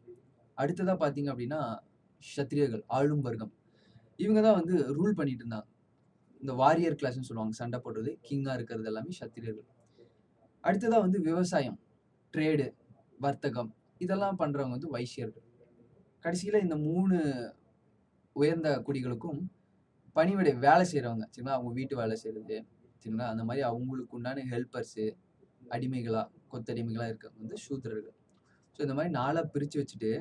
அடுத்ததாக பார்த்தீங்க அப்படின்னா சத்திரியர்கள், ஆளும் வர்க்கம். இவங்க தான் வந்து ரூல் பண்ணிட்டு இருந்தாங்க. இந்த வாரியர் கிளாஸ்ன்னு சொல்லுவாங்க, சண்டை போடுறது, கிங்காக இருக்கிறது எல்லாமே சத்திரியர்கள். அடுத்ததாக வந்து விவசாயம், ட்ரேடு, வர்த்தகம் இதெல்லாம் பண்ணுறவங்க வந்து வைஷ்யர்கள். கடைசியில் இந்த 3 உயர்ந்த குடிகளுக்கும் பணிவிடை வேலை செய்கிறவங்க சரிங்களா, அவங்க வீட்டு வேலை செய்கிறது சரிங்களா, அந்த மாதிரி அவங்களுக்கு உண்டான ஹெல்ப்பர்ஸு, அடிமைகளாக கொத்தடிமைகளாக இருக்கிறவங்க வந்து சூத்திரர்கள். ஸோ இந்த மாதிரி 4 பிரித்து வச்சுட்டு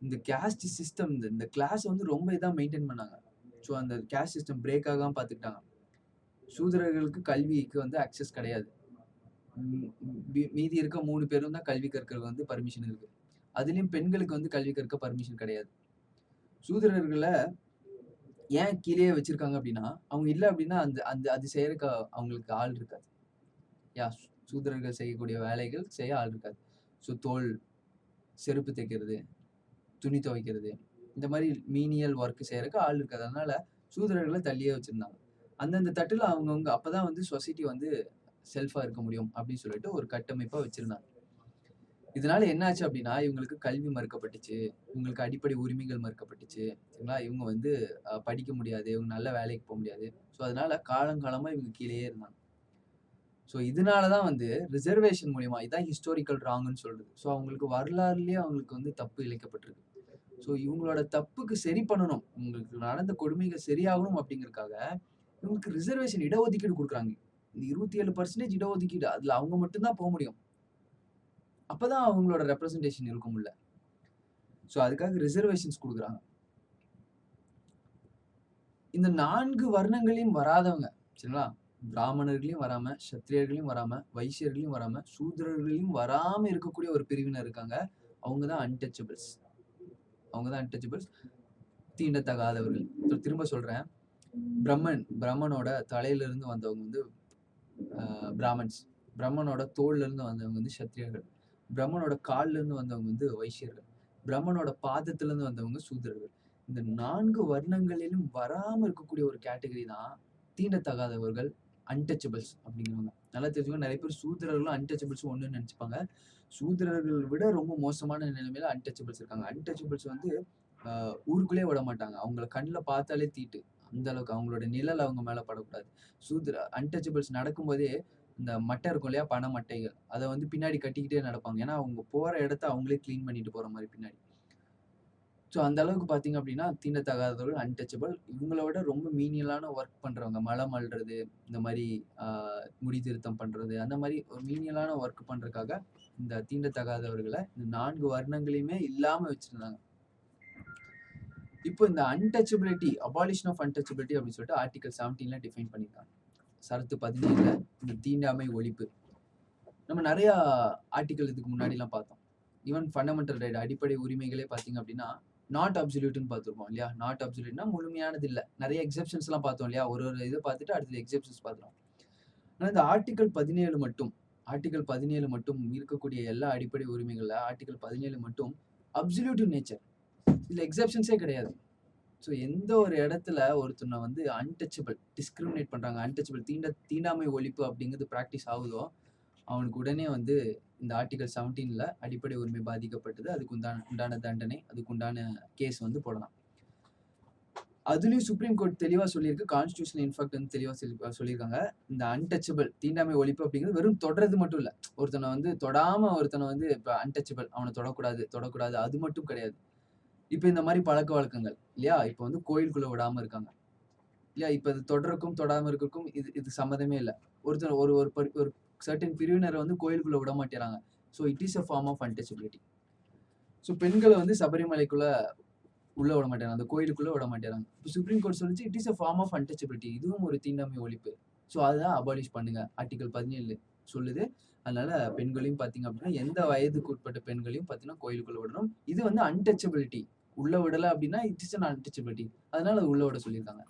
இந்த கேஸ்ட் சிஸ்டம் இந்த கிளாஸ் வந்து ரொம்ப இதாக மெயின்டைன் பண்ணாங்க. ஸோ அந்த கேஸ்ட் சிஸ்டம் பிரேக் ஆகாமல் பார்த்துக்கிட்டாங்க. சூத்திரர்களுக்கு கல்விக்கு வந்து அக்சஸ் கிடையாது. மீதி இருக்க 3 பேரும் தான் கல்வி கற்கிறது வந்து பர்மிஷன் இருக்குது. அதுலேயும் பெண்களுக்கு வந்து கல்வி கற்க பர்மிஷன் கிடையாது. சூத்திரர்களை ஏன் கீழே வச்சிருக்காங்க அப்படின்னா அவங்க இல்லை அப்படின்னா அது செய்யறதுக்கு அவங்களுக்கு ஆள் இருக்காது. சூத்திரர்கள் செய்யக்கூடிய வேலைகள் செய்ய ஆள் இருக்காது. ஸோ தோல், செருப்பு தைக்கிறது, துணி துவைக்கிறது, இந்த மாதிரி மீனியல் ஒர்க் செய்யறதுக்கு ஆள் இருக்காது. அதனால சூத்திரர்களை தள்ளியே வச்சிருந்தாங்க. அந்தந்த தட்டுல அவங்கவங்க அப்பதான் வந்து சொசைட்டி வந்து செல்ஃபா இருக்க முடியும் அப்படின்னு சொல்லிட்டு ஒரு கட்டமைப்பா வச்சிருந்தாங்க. இதனால என்ன ஆச்சு அப்படின்னா, இவங்களுக்கு கல்வி மறுக்கப்பட்டுச்சு. இவங்களுக்கு அடிப்படை உரிமைகள் மறுக்கப்பட்டுச்சு. சரிங்களா? இவங்க வந்து படிக்க முடியாது. இவங்க நல்ல வேலைக்கு போ முடியாது. ஸோ அதனால காலங்காலமா இவங்க கீழயே இருந்தாங்க. ஸோ இதனால தான் வந்து ரிசர்வேஷன் மூலியமா இதான் ஹிஸ்டாரிக்கல் ராங்ன்னு சொல்றது. ஸோ அவங்களுக்கு வரலாறுலயே அவங்களுக்கு வந்து தப்பு இழைக்கப்பட்டிருக்கு. ஸோ இவங்களோட தப்புக்கு சரி பண்ணணும். உங்களுக்கு நடந்த கொடுமைகள் சரியாகணும் அப்படிங்கிறதுக்காக, இவங்களுக்கு ரிசர்வேஷன் இடஒதுக்கீடு குடுக்குறாங்க. இந்த 27% இடஒதுக்கீடு. அதுல அவங்க மட்டும் தான் போ முடியும். அப்பதான் அவங்களோட ரெப்ரசன்டேஷன் இருக்கும்ல. ஸோ அதுக்காக ரிசர்வேஷன்ஸ் குடுக்குறாங்க. இந்த 4 வர்ணங்களையும் வராதவங்க, சரிங்களா? பிராமணர்களையும் வராம, சத்திரியர்களையும் வராம, வைசியர்களையும் வராம, சூத்திரர்களையும் வராம இருக்கக்கூடிய ஒரு பிரிவினர் இருக்காங்க. அவங்க தான் அன்டச்சபிள்ஸ். அவங்க தான் அன்டச்சபிள்ஸ். தீண்டத்தகாதவர்கள். திரும்ப சொல்றேன். பிரம்மனோட தலையில இருந்து வந்தவங்க வந்து பிராமன்ஸ். பிரம்மனோட தோல்ல இருந்து வந்தவங்க வந்து சத்திரியர்கள். பிரம்மனோட கால்ல இருந்து வந்தவங்க வந்து வைசியர்கள். பிரம்மனோட பாதத்துல இருந்து வந்தவங்க சூத்திரர்கள். இந்த 4 வர்ணங்களிலும் வராம இருக்கக்கூடிய ஒரு கேட்டகரி தான் தீண்டத்தகாதவர்கள், அன்டச்சபிள்ஸ் அப்படிங்கிறவங்க. நல்லா தெரிஞ்சுக்கோங்க. நிறைய பேர் சூத்திரர்களும் அன்டச்சபிள்ஸும் ஒண்ணுன்னு நினைச்சுப்பாங்க. சூத்திரர்கள் விட ரொம்ப மோசமான நிலைமையில அன்டச்சபிள்ஸ் இருக்காங்க. அன்டச்சபிள்ஸ் வந்து ஊருக்குள்ளேயே விட மாட்டாங்க. அவங்கள கண்ணுல பார்த்தாலே தீட்டு. அந்த அளவுக்கு அவங்களோட நிழல் அவங்க மேல படக்கூடாது. அன்டச்சபிள்ஸ் நடக்கும்போதே இந்த மட்டை இருக்கும் இல்லையா? பனை மட்டைகள். அத வந்து பின்னாடி கட்டிக்கிட்டே நடப்பாங்க. ஏன்னா, அவங்க போற இடத்த அவங்களே கிளீன் பண்ணிட்டு போற மாரி பின்னாடி. ஸோ அந்த அளவுக்கு பார்த்தீங்க அப்படின்னா, தீண்டத்தகாதவர்கள் அன்டச்சபிள். இவங்கள விட ரொம்ப மீனியலான ஒர்க் பண்றவங்க. மலம் அள்ளுறது, இந்த மாரி முடி திருத்தம் பண்றது, அந்த மாரி ஒரு மீனியலான ஒர்க் பண்றதுக்காக இந்த தீண்டத்தகாதவர்கள இந்த 4 வர்ணங்களையுமே இல்லாம வச்சிருந்தாங்க. இப்போ இந்த அன்டச்சபிலிட்டி, அபாலிஷன் ஆஃப் அன்டச்சபிலிட்டி அப்படின்னு சொல்லிட்டு ஆர்டிகல் 17ல டிஃபைன் பண்ணியிருக்காங்க. சரத்து 17ல இந்த தீண்டாமை ஒழிப்பு. நம்ம நிறைய ஆர்டிகல் இதுக்கு முன்னாடிலாம் பார்த்தோம். ஈவன் ஃபண்டமெண்டல் ரைட் அடிப்படை உரிமைகளே பார்த்தீங்க அப்படின்னா, நாட் அப்சல்யூட்னு பார்த்துருப்போம் இல்லையா? நாட் அப்சல்யூட்னா முழுமையானது இல்ல. நிறைய எக்ஸெப்ஷன்ஸ்லாம் பார்த்தோம் இல்லையா? ஒரு இத பார்த்துட்டு அடுத்தது எக்ஸெப்ஷன்ஸ் பார்த்துட்டோம். ஆனா இந்த ஆர்டிகல் 17 மட்டும் இருக்கக்கூடிய எல்லா அடிப்படை உரிமைகள்ல ஆர்டிகல் 17 மட்டும் அப்சல்யூட் இன் நேச்சர். இதுல எக்ஸெப்ஷன்ஸே கிடையாது. ஸோ எந்த ஒரு இடத்துல ஒருத்தனை வந்து அன்டச்சபிள், டிஸ்கிரிமினேட் பண்றாங்க, அன்டச்சபிள் தீண்டாமை ஒழிப்பு அப்படிங்கிறது பிராக்டிஸ் ஆகுதோ, அவனுக்கு உடனே வந்து இந்த ஆர்டிகல் 17ல அடிப்படை உரிமை பாதிக்கப்பட்டது. அதுக்கு உண்டான தண்டனை, அதுக்கு உண்டான கேஸ் வந்து போடலாம். அதுலயும் சுப்ரீம் கோர்ட் தெளிவா சொல்லியிருக்கு. கான்ஸ்டிடியூஷனல் இன்ஃபாக்ட் வந்து தெளிவா சொல்லியிருக்காங்க. இந்த அன்டச்சபிள் தீண்டாமை ஒழிப்பு அப்படிங்கிறது வெறும் தொடர்றது மட்டும் இல்ல. ஒருத்தனை வந்து தொடாம ஒருத்தனை வந்து இப்ப அன்டச்சபிள், அவனை தொடக்கூடாது அது மட்டும் கிடையாது. இப்ப இந்த மாதிரி பழக்க வழக்கங்கள் இல்லையா? இப்ப வந்து கோயிலுக்குள்ள விடாம இருக்காங்க இல்லையா? இப்ப இது தொடர்றதுக்கும் தொடாம இருக்கிறதுக்கும் இது சம்மதமே இல்ல. ஒருத்தர் ஒரு ஒரு சர்டன் பிரிவினரை வந்து கோயிலுக்குள்ள விட மாட்டேறாங்க. So it is a form of untouchability. So பெண்களை வந்து சபரிமலைக்குள்ள உள்ள விட மாட்டாங்க, அந்த கோயிலுக்குள்ள விட மாட்டேறாங்க. இப்போ சுப்ரீம் கோர்ட் சொல்லிச்சு it is a form of untouchability. இதுவும் ஒரு தீண்டாமை ஒழிப்பு. ஸோ அதுதான் அபாலிஷ் பண்ணுங்க. ஆர்டிகல் 17 சொல்லுது. அதனால பெண்களையும் பார்த்தீங்க அப்படின்னா எந்த வயதுக்கு உட்பட்ட பெண்களையும் பார்த்தீங்கன்னா கோயிலுக்குள்ள விடணும். இது வந்து அன்டச்சபிலிட்டி. உள்ள விடல அப்படின்னா இட் இஸ் அன் அன்டச்சபிலிட்டி. அதனால அது உள்ள விட சொல்லியிருக்காங்க.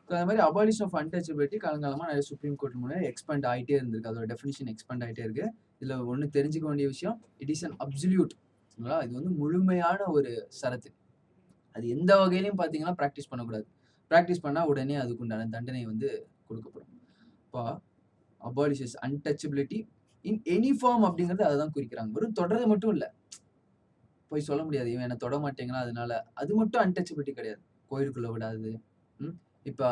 அந்த மாதிரி அபாலிஷன் ஆஃப் அன்டச்சபிலிட்டி காலங்காலமா நிறைய சுப்ரீம் கோர்ட் முன்னாடி எக்ஸ்பேண்ட் ஆகிட்டே இருந்திருக்கு. அதோட டெஃபினிஷன் எக்ஸ்பேண்ட் ஆகிட்டே இருக்கு. இதுல ஒண்ணு தெரிஞ்சுக்க வேண்டிய விஷயம், இட் இஸ் அன் அப்சல்யூட். இது வந்து முழுமையான ஒரு சரத்து. அது எந்த வகையிலையும் பார்த்தீங்கன்னா ப்ராக்டிஸ் பண்ணக்கூடாது. ப்ராக்டிஸ் பண்ணா உடனே அதுக்குண்டான தண்டனை வந்து கொடுக்கப்படும். இப்போ அபாலிஷஸ் அன்டச்சபிலிட்டி இன் எனி ஃபார்ம் அப்படிங்கிறது அதுதான் குறிக்கிறாங்க. வெறும் தொடர்றது மட்டும் இல்ல. போய் சொல்ல முடியாது இவன் என்ன தொட மாட்டேங்கிறான் அதனால. அது மட்டும் அன்டச்சபிலிட்டி கிடையாது. கோயிலுக்குள்ள விடாதது. இப்ப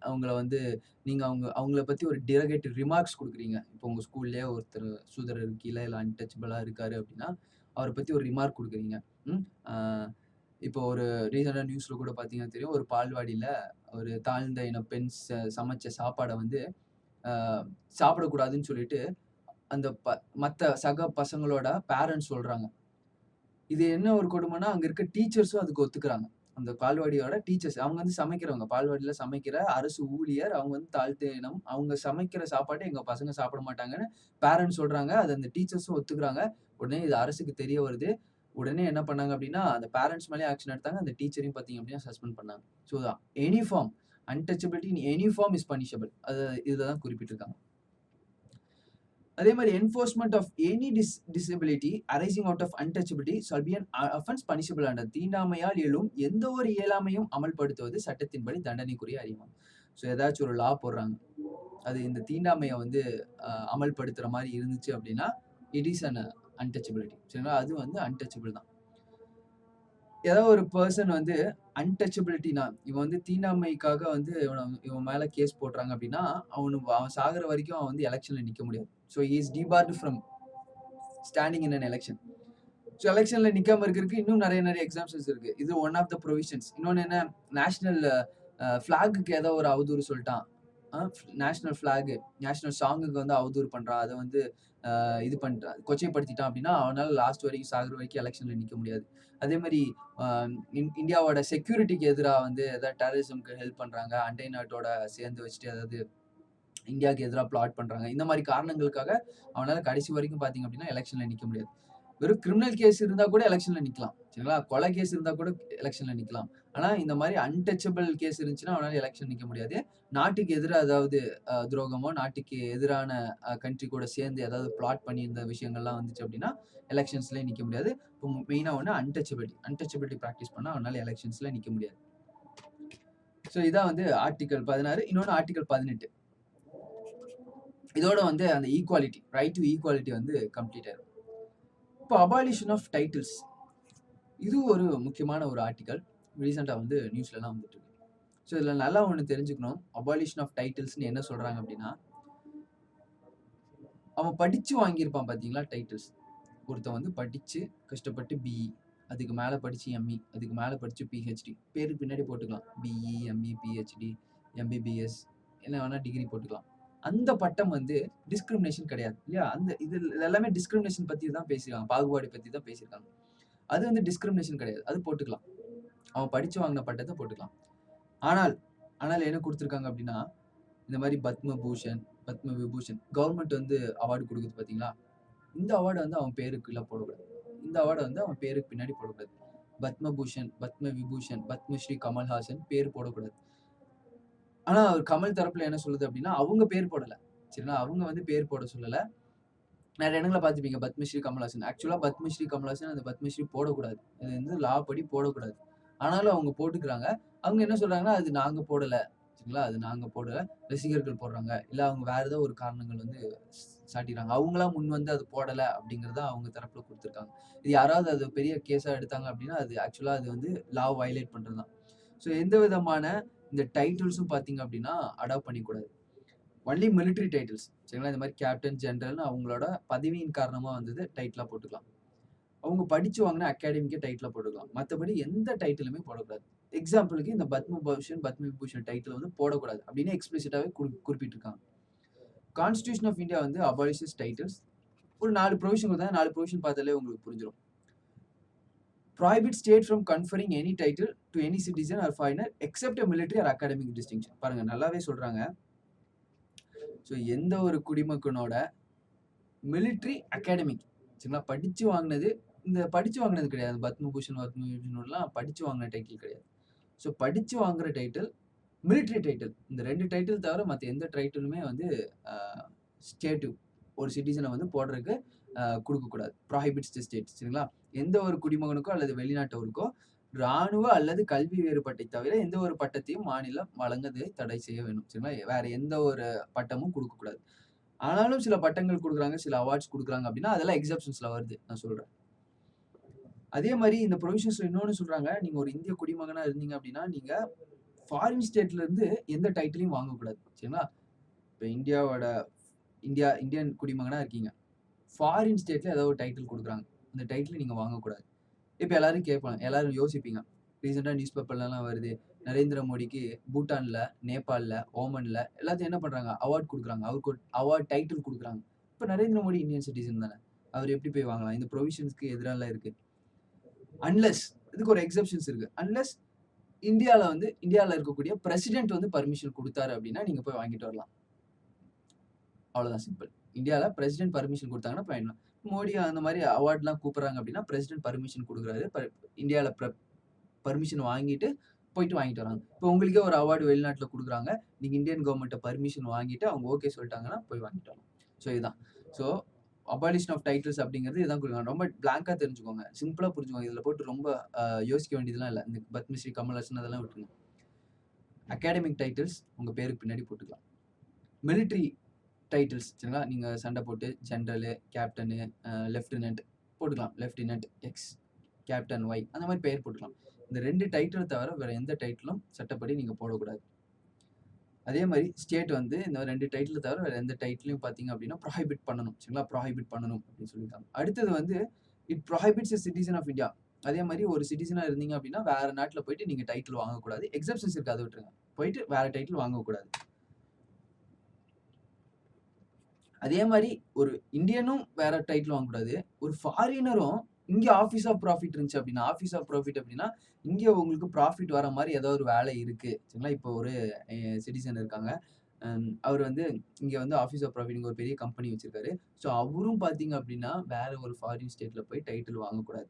அவங்கள வந்து நீங்க அவங்கள பத்தி ஒரு டிரகேட்டிவ் ரிமார்க்ஸ் குடுக்குறீங்க. இப்போ உங்க ஸ்கூல்லயே ஒருத்தர் சூதரர் கீழ இல்ல அன்டச்சபிளா இருக்காரு அப்படின்னா, அவர பத்தி ஒரு ரிமார்க் குடுக்குறீங்க. ம். ஆ இப்போ ஒரு ரீசென்ட்டா நியூஸ்ல கூட பார்த்தீங்கன்னா தெரியும். ஒரு பால்வாடியில ஒரு தாழ்ந்த இன பெண் சமைச்ச சாப்பாட வந்து ஆ சாப்பிடக்கூடாதுன்னு சொல்லிட்டு, அந்த மத்த சக பசங்களோட பேரண்ட்ஸ் சொல்றாங்க. இது என்ன ஒரு கொடுமைன்னா, அங்க இருக்க டீச்சர்ஸும் அதுக்கு ஒத்துக்குறாங்க. அந்த பால்வாடியோட டீச்சர்ஸ். அவங்க வந்து சமைக்கிறவங்க. பால்வாடியில சமைக்கிற அரசு ஊழியர். அவங்க வந்து தாழ்த்த இனம். அவங்க சமைக்கிற சாப்பாட்ட எங்க பசங்க சாப்பிட மாட்டாங்கன்னு பேரண்ட்ஸ் சொல்றாங்க. அது அந்த டீச்சர்ஸும் ஒத்துக்குறாங்க. உடனே இது அரசுக்கு தெரிய வருது. உடனே என்ன பண்ணாங்க அப்டின்னா, அந்த பேரண்ட்ஸ் மேலயும் ஆக்ஷன் எடுத்தாங்க. அந்த டீச்சரையும் பார்த்தீங்க அப்டின்னா சஸ்பெண்ட் பண்ணாங்க. So any form untouchability in any form is punishable. இத தான் குறிப்பிட்டிருக்காங்க. அதே மாதிரி enforcement of any disability arising out of untouchability shall be an offence punishable under. தீண்டாமையால் எழும் எந்த ஒரு இயலாமையும் அமல்படுத்துவது சட்டத்தின்படி தண்டனைக்குரிய அறிவாகும். ஸோ ஏதாச்சும் ஒரு லா போடுறாங்க, அது இந்த தீண்டாமையை வந்து அமல்படுத்துற மாதிரி இருந்துச்சு அப்படின்னா இட் இஸ் அன் அன்டச்சபிலிட்டி. சரிங்களா? அது வந்து அன்டச்சபிள் தான். ஏதாவது ஒரு பர்சன் வந்து அன்டச்சபிலிட்டினா, இவன் வந்து தீண்டாமைக்காக வந்து இவன் மேல கேஸ் போடுறாங்க அப்படின்னா, அவன் சாகுற வரைக்கும் அவன் வந்து எலெக்ஷன்ல நிக்க முடியாது. So he is debarred from standing in an election. So எலெக்ஷன்ல நிக்காம இருக்கிறதுக்கு இன்னும் நிறைய எக்ஸாம்ஷன்ஸ் இருக்கு. இது ஒன் ஆஃப் த ப்ரொவிஷன்ஸ். இன்னொன்னு என்ன, நேஷனல் ஃபிளாகுக்கு ஏதோ ஒரு அவதூறு சொல்லிட்டான். நேஷனல் ஃபிளாக், நேஷனல் சாங்குக்கு வந்து அவதூறு பண்றான். அதை வந்து இது பண்ணிட்டான், கொச்சைப்படுத்திட்டான் அப்படின்னா அவனால லாஸ்ட் வரைக்கும் சாகுற வரைக்கும் எலெக்ஷன்ல நிக்க முடியாது. அதே மாதிரி இந்தியாவோட செக்யூரிட்டிக்கு எதிராக வந்து ஏதாவது டெரரிசம்க்கு ஹெல்ப் பண்றாங்க, அண்டை நாட்டோட சேர்ந்து வச்சுட்டு அதாவது இந்தியாவுக்கு எதிராக பிளாட் பண்றாங்க, இந்த மாதிரி காரணங்களுக்காக அவனால கடைசி வரைக்கும் பாத்தீங்க அப்படின்னா எலெக்ஷன்ல நிக்க முடியாது. வெறும் கிரிமினல் கேஸ் இருந்தா கூட எலெக்ஷன்ல நிக்கலாம். சரிங்களா? கொலை கேஸ் இருந்தா கூட எலெக்ஷன்ல நிக்கலாம். ஆனா இந்த மாதிரி அன்டச்சபிள் கேஸ் இருந்துச்சுன்னா அவனால எலெக்ஷன் நிக்க முடியாது. நாட்டுக்கு எதிராக ஏதாவது துரோகமோ, நாட்டுக்கு எதிரான கண்ட்ரி கூட சேர்ந்து ஏதாவது பிளாட் பண்ணி இந்த விஷயங்கள்லாம் வந்துச்சு அப்படின்னா எலெக்ஷன்ஸ்ல நிக்க முடியாது. இப்போ மெயினா ஒண்ணு அன்டச்சபிலிட்டி பிராக்டிஸ் பண்ணா அவனால எலெக்ஷன்ஸ்ல நிக்க முடியாது. ஸோ இதான் வந்து ஆர்டிகல் 16. இன்னொன்னு ஆர்டிகல் 18. இதோட வந்து அந்த ஈக்குவாலிட்டி, ரைட் டு ஈக்குவாலிட்டி வந்து கம்ப்ளீட் ஆயிடும். இப்போ அபாலிஷன் ஆஃப் டைட்டில்ஸ், இது ஒரு முக்கியமான ஒரு ஆர்டிகல். ரீசெண்டாக வந்து நியூஸ்லலாம் வந்துட்டு இருக்கு. ஸோ இதில் நல்லா ஒன்று தெரிஞ்சுக்கணும். அபாலிஷன் ஆஃப் டைட்டில்ஸ்னு என்ன சொல்கிறாங்க அப்படின்னா, அவன் படித்து வாங்கியிருப்பான் பார்த்தீங்களா டைட்டில்ஸ். ஒருத்தன் வந்து படித்து கஷ்டப்பட்டு பிஇ, அதுக்கு மேலே படித்து எம்இ, அதுக்கு மேலே படித்து பிஹெச்டி, பேருக்கு பின்னாடி போட்டுக்கலாம். பிஇ, எம்இ, பிஹெச்டி, எம்பிபிஎஸ், என்ன வேணால் டிகிரி போட்டுக்கலாம். அந்த பட்டம் வந்து டிஸ்கிரிமினேஷன் கிடையாது இல்லையா? அந்த இது எல்லாமே டிஸ்கிரிமினேஷன் பற்றி தான் பேசியிருக்காங்க, பாகுபாடு பற்றி தான் பேசியிருக்காங்க. அது வந்து டிஸ்கிரிமினேஷன் கிடையாது, அது போட்டுக்கலாம். அவன் படித்து வாங்கின பட்டத்தை போட்டுக்கலாம். ஆனால் என்ன கொடுத்துருக்காங்க அப்படின்னா, இந்த மாதிரி பத்ம விபூஷன் கவர்மெண்ட் வந்து அவார்டு கொடுக்குது பார்த்தீங்களா, இந்த அவார்டு வந்து அவன் பேருக்கு கீழே போடக்கூடாது. இந்த அவார்டை வந்து அவன் பேருக்கு பின்னாடி போடக்கூடாது. பத்மபூஷன், பத்ம விபூஷன், பத்மஸ்ரீ கமல்ஹாசன் பேர் போடக்கூடாது. ஆனா அவர் கமல் தரப்புல என்ன சொல்லுது அப்படின்னா, அவங்க பேர் போடல. சரிங்களா? அவங்க வந்து பேர் போட சொல்லல. நிறைய இடங்களை பார்த்துப்பீங்க பத்மஸ்ரீ கமல்ஹாசன். ஆக்சுவலா பத்மஸ்ரீ கமல்ஹாசன் அந்த பத்மஸ்ரீ போடக்கூடாது. இது வந்து லா படி போடக்கூடாது. ஆனாலும் அவங்க போட்டுக்கிறாங்க. அவங்க என்ன சொல்றாங்கன்னா, அது நாங்க போடல. சரிங்களா? அது நாங்க போடல. ரசிகர்கள் போடுறாங்க. இல்ல அவங்க வேற ஏதோ ஒரு காரணங்கள் வந்து சாட்டிறாங்க. அவங்களா முன் வந்து அது போடல அப்படிங்கிறத அவங்க தரப்புல கொடுத்துருக்காங்க. இது யாராவது அது பெரிய கேஸா எடுத்தாங்க அப்படின்னா, அது ஆக்சுவலா அது வந்து லா வயலேட் பண்றது தான். ஸோ எந்த விதமான இந்த டைட்டில்ஸும் பார்த்தீங்க அப்படின்னா அடாப்ட் பண்ணிக்கூடாது. Only military titles. சரிங்களா? இந்த மாதிரி கேப்டன், ஜெனரல்னு அவங்களோட பதவியின் காரணமா வந்தது டைட்டிலா போட்டுக்கலாம். அவங்க படிச்சு வாங்கின அகாடமிக்கே டைட்டிலா போட்டுக்கலாம். மற்றபடி எந்த டைட்டிலுமே போடக்கூடாது. எக்ஸாம்பிளுக்கு இந்த பத்ம விபூஷன் டைட்டில் வந்து போடக்கூடாது அப்படின்னு எக்ஸ்பிளிசிட்டாவே குறிப்பிட்டிருக்காங்க. கான்ஸ்டிடியூஷன் ஆஃப் இந்தியா வந்து அபாலிஷஸ் டைட்டில்ஸ். ஒரு 4 ப்ரொவிஷன் கொடுத்தா 4 ப்ரொவிஷன் பார்த்தாலே உங்களுக்கு புரிஞ்சிடும். Prohibit state from conferring any title to any citizen or foreigner except a military or academic distinction. பாருங்க நல்லாவே சொல்றாங்க. ஸோ எந்த ஒரு குடிமகனோட மிலிட்ரி, அகாடமிக், சரிங்களா, படிச்சு வாங்கினது கிடையாது. பத்மபூஷன்லாம் படிச்சு வாங்கின டைட்டில் கிடையாது. ஸோ படிச்சு வாங்குற டைட்டில் மிலிட்ரி டைட்டில். இந்த 2 டைட்டில் தவிர மற்ற எந்த டைட்டிலுமே வந்து ஸ்டேட்டு ஒரு சிட்டிசனை வந்து போடுறதுக்கு கொடுக்கக்கூடாது. Prohibits the state. சரிங்களா? எந்த ஒரு குடிமகனுக்கோ அல்லது வெளிநாட்டவருக்கோ ராணுவ அல்லது கல்வி வேறுபட்டை தவிர எந்த ஒரு பட்டத்தையும் மாநிலம் வழங்குவதை தடை செய்ய வேண்டும். சரிங்களா? வேற எந்த ஒரு பட்டமும் கொடுக்கக்கூடாது. ஆனாலும் சில பட்டங்கள் கொடுக்குறாங்க, சில அவார்ட்ஸ் கொடுக்குறாங்க அப்படின்னா அதெல்லாம் எக்ஸப்ஷன்ஸ்ல வருது, நான் சொல்றேன். அதே மாதிரி இந்த ப்ரொவிஷன்ஸ்ல இன்னொன்னு சொல்றாங்க, நீங்க ஒரு இந்திய குடிமகனா இருந்தீங்க அப்படின்னா நீங்க ஃபாரின் ஸ்டேட்ல இருந்து எந்த டைட்டிலையும் வாங்கக்கூடாது. சரிங்களா? இப்போ இந்தியன் குடிமகனா இருக்கீங்க, ஃபாரின் ஸ்டேட்ல ஏதாவது ஒரு டைட்டில் கொடுக்குறாங்க, அந்த டைட்டில் நீங்க வாங்கக்கூடாது. இப்போ எல்லாரும் கேட்பாங்க, எல்லாரும் யோசிப்பீங்க. ரீசெண்டா நியூஸ் பேப்பர்லாம் வருது, நரேந்திர மோடிக்கு பூட்டான்ல, நேபாள்ல, ஓமன்ல எல்லாத்தையும் என்ன பண்றாங்க, அவார்ட் கொடுக்குறாங்க. அவருக்கு ஒரு அவார்ட் டைட்டில் கொடுக்குறாங்க. இப்போ நரேந்திர மோடி இந்தியன் சிட்டிசன் தானே, அவர் எப்படி போய் வாங்கலாம்? இந்த ப்ரொவிஷன்ஸ்க்கு எதிரால இருக்கு. அன்லெஸ் இதுக்கு ஒரு எக்ஸப்ஷன்ஸ் இருக்கு. அன்லெஸ் இந்தியாவில் இருக்கக்கூடிய பிரசிடென்ட் வந்து பர்மிஷன் கொடுத்தாரு அப்படின்னா நீங்க போய் வாங்கிட்டு வரலாம். அவ்வளவுதான், சிம்பிள். இந்தியாவில் பிரசிடென்ட் பர்மிஷன் கொடுத்தாங்கன்னா பயணம். மோடி அந்த மாதிரி அவார்ட்லாம் கூப்பிடுறாங்க அப்படின்னா பிரசிடென்ட் பர்மிஷன் கொடுக்குறாரு. இந்தியாவில் பர்மிஷன் வாங்கிட்டு போயிட்டு வாங்கிட்டு வராங்க. இப்போ உங்களுக்கே ஒரு அவார்டு வெளிநாட்டில் கொடுக்குறாங்க, நீங்க இந்தியன் கவர்மெண்ட்டை பர்மிஷன் வாங்கிட்டு அவங்க ஓகே சொல்லிட்டாங்கன்னா போய் வாங்கிட்டு வரலாம். ஸோ இதுதான். ஸோ அபாலிஷன் ஆஃப் டைட்டில்ஸ் அப்படிங்கிறது இதான் கொடுக்குறாங்க. ரொம்ப பிளாங்கா தெரிஞ்சுக்கோங்க, சிம்பிளா புரிஞ்சுக்கோங்க. இதுல போட்டு ரொம்ப யோசிக்க வேண்டியதுலாம் இல்லை. இந்த பத்மஸ்ரீ, கமல்ஹாசன் அதெல்லாம் விட்டுருங்க. அகாடமிக் டைட்டில்ஸ் உங்க பேருக்கு பின்னாடி போட்டுக்கலாம். மிலிட்ரி டைட்டில்ஸ் சரிங்களா, நீங்க சண்டை போட்டு ஜெனரல், கேப்டன், லெப்டினன்ட் போட்டுக்கலாம். லெப்டினன்ட் எக்ஸ், கேப்டன் ஒய் அந்த மாதிரி பெயர் போட்டுக்கலாம். இந்த 2 டைட்டில் தவிர வேற எந்த டைட்டிலும் சட்டப்படி நீங்க போடக்கூடாது. அதே மாதிரி ஸ்டேட் வந்து இந்த 2 டைட்டில் தவிர வேற எந்த டைட்டிலையும் பார்த்தீங்க அப்படின்னா ப்ரோஹிபிட் பண்ணணும் சரிங்களா, ப்ரோஹிபிட் பண்ணணும் அப்படின்னு சொல்லியிருக்காங்க. அடுத்தது வந்து it prohibits a citizen of India. அதே மாதிரி ஒரு சிட்டிசனா இருந்தீங்க அப்படின்னா வேற நாட்டில் போயிட்டு நீங்க டைட்டில் வாங்கக்கூடாது. எக்ஸப்ஷன்ஸ் இருக்கு, அதை விட்டுருங்க. போயிட்டு வேற டைட்டில் வாங்கக்கூடாது. அதே மாதிரி ஒரு இந்தியனும் வேற டைட்டில் வாங்கக்கூடாது. ஒரு ஃபாரினரும் இங்க ஆஃபீஸ் ஆஃப் ப்ராஃபிட் இருந்துச்சு அப்படின்னா, ஆஃபீஸ் ஆஃப் ப்ராஃபிட் அப்படின்னா இங்க உங்களுக்கு ப்ராஃபிட் வர மாதிரி ஏதோ ஒரு வேலை இருக்கு சரிங்களா. இப்போ ஒரு சிட்டிசன் இருக்காங்க, அவர் வந்து இங்க வந்து ஆஃபீஸ் ஆஃப் ப்ராஃபிட் இங்க ஒரு பெரிய கம்பெனி வச்சிருக்காரு. ஸோ அவரும் பார்த்தீங்க அப்படின்னா வேற ஒரு ஃபாரின் ஸ்டேட்ல போய் டைட்டில் வாங்கக்கூடாது.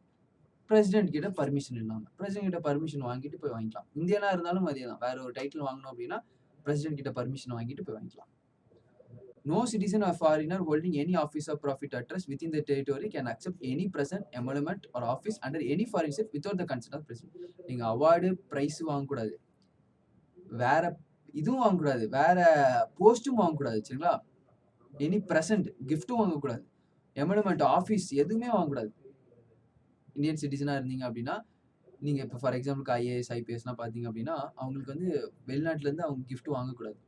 பிரசிடென்ட் கிட்ட பர்மிஷன் இல்லாம, பிரசிடென்ட் கிட்ட பர்மிஷன் வாங்கிட்டு போய் வாங்கிக்கலாம். இந்தியனா இருந்தாலும் அதே தான். வேற ஒரு டைட்டில் வாங்கணும் அப்படின்னா பிரசிடென்ட் கிட்ட பர்மிஷன் வாங்கிட்டு போய் வாங்கிக்கலாம். No citizen or foreigner holding any office or profit address within the territory can accept any present, emolument or office under any foreign state without the consent of president. நீங்க award price வாங்கக்கூடாது, வேற இதுவும் வாங்கக்கூடாது, வேற போஸ்ட்டும் வாங்கக்கூடாது சரிங்களா. Any present கிஃப்ட்டும் வாங்கக்கூடாது, எமலுமெண்ட் office எதுவுமே வாங்கக்கூடாது. இந்தியன் சிட்டிசனா இருந்தீங்க அப்படின்னா நீங்க இப்போ ஃபார் எக்ஸாம்பிளுக்கு ஐஏஎஸ் ஐபிஎஸ்லாம் பார்த்தீங்க அப்படின்னா அவங்களுக்கு வந்து வெளிநாட்டுல இருந்து அவங்க கிஃப்ட் வாங்கக்கூடாது.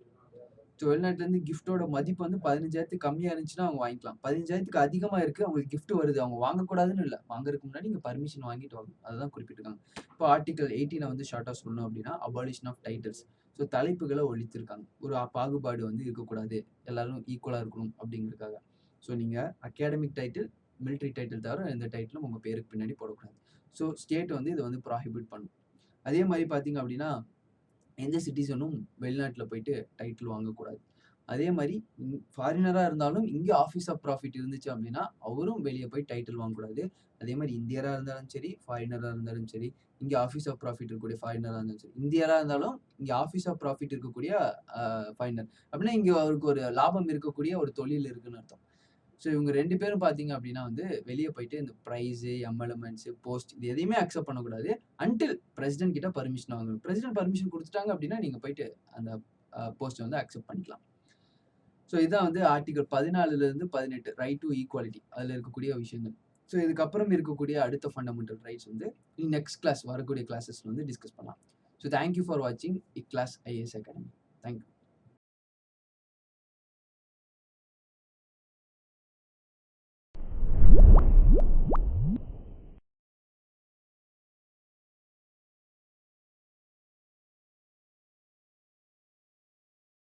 ஸோ வெளிநாட்டுலேருந்து கிஃப்ட்டோட மதிப்பு வந்து 15,000 கம்மியாக இருந்துச்சுன்னா அவங்க வாங்கிக்கலாம். 15,000 அதிகமாக இருக்குது, அவங்களுக்கு கிஃப்ட் வருது, அவங்க வாங்கக்கூடாதுன்னு இல்லை. வாங்குறதுக்கு முன்னாடி நீங்கள் பர்மிஷன் வாங்கிட்டு வாங்க, அதுதான் குறிப்பிட்டிருக்காங்க. இப்போ ஆர்டிகல் 18 வந்து ஷார்ட்டாக சொல்லணும் அப்படின்னா அபாலிஷன் ஆஃப் டைட்டில்ஸ். ஸோ தலைப்புகளை ஒழித்திருக்காங்க. ஒரு பாகுபாடு வந்து இருக்கக்கூடாது, எல்லாரும் ஈக்குவலாக இருக்கணும் அப்படிங்கிறதுக்காக. ஸோ நீங்கள் அகாடமிக் டைட்டில், மிலிட்ரி டைட்டில் தவிர எந்த டைட்டிலும் உங்கள் பேருக்கு பின்னாடி போடக்கூடாது. ஸோ ஸ்டேட் வந்து இதை வந்து ப்ராஹிபிட் பண்ணும். அதே மாதிரி பார்த்தீங்க அப்படின்னா எந்த சிட்டிசனும் வெளிநாட்டில் போயிட்டு டைட்டில் வாங்கக்கூடாது. அதே மாதிரி ஃபாரினராக இருந்தாலும் இங்கே ஆஃபீஸ் ஆஃப் ப்ராஃபிட் இருந்துச்சு அப்படின்னா அவரும் வெளியே போய் டைட்டில் வாங்கக்கூடாது. அதே மாதிரி இந்தியராக இருந்தாலும் சரி, ஃபாரினராக இருந்தாலும் சரி, இங்கே ஆஃபீஸ் ஆஃப் ப்ராஃபிட் இருக்கக்கூடிய ஃபாரினராக இருந்தாலும் சரி, இந்தியராக இருந்தாலும் இங்கே ஆஃபீஸ் ஆஃப் ப்ராஃபிட் இருக்கக்கூடிய ஃபாரினர் அப்படின்னா இங்கே அவருக்கு ஒரு லாபம் இருக்கக்கூடிய ஒரு தொழில் இருக்குன்னு அர்த்தம். ஸோ இவங்க 2 பேரும் பார்த்தீங்க அப்படின்னா வந்து வெளியே போயிட்டு இந்த ப்ரைஸு, எம்எல்எமெண்ட்ஸு, போஸ்ட் இது எதையுமே அக்செப்ட் பண்ணக்கூடாது. அன்டில் பிரசிடென்ட் கிட்ட பர்மிஷன் வாங்கணும். பிரசிடென்ட் பர்மிஷன் கொடுத்துட்டாங்க அப்படின்னா நீங்கள் போயிட்டு அந்த போஸ்ட்டை வந்து அக்செப்ட் பண்ணிக்கலாம். ஸோ இதான் வந்து ஆர்டிகல் 14லேருந்து 18 ரைட் டு ஈக்குவாலிட்டி அதில் இருக்கக்கூடிய விஷயங்கள். ஸோ இதுக்கப்புறம் இருக்கக்கூடிய அடுத்த ஃபண்டமெண்டல் ரைட்ஸ் வந்து நெக்ஸ்ட் கிளாஸ் வரக்கூடிய கிளாஸஸ்ல வந்து டிஸ்கஸ் பண்ணலாம். ஸோ தேங்க்யூ ஃபார் வாட்சிங் இ கிளாஸ் ஐஏஎஸ் அகாடமி. தேங்க்யூ.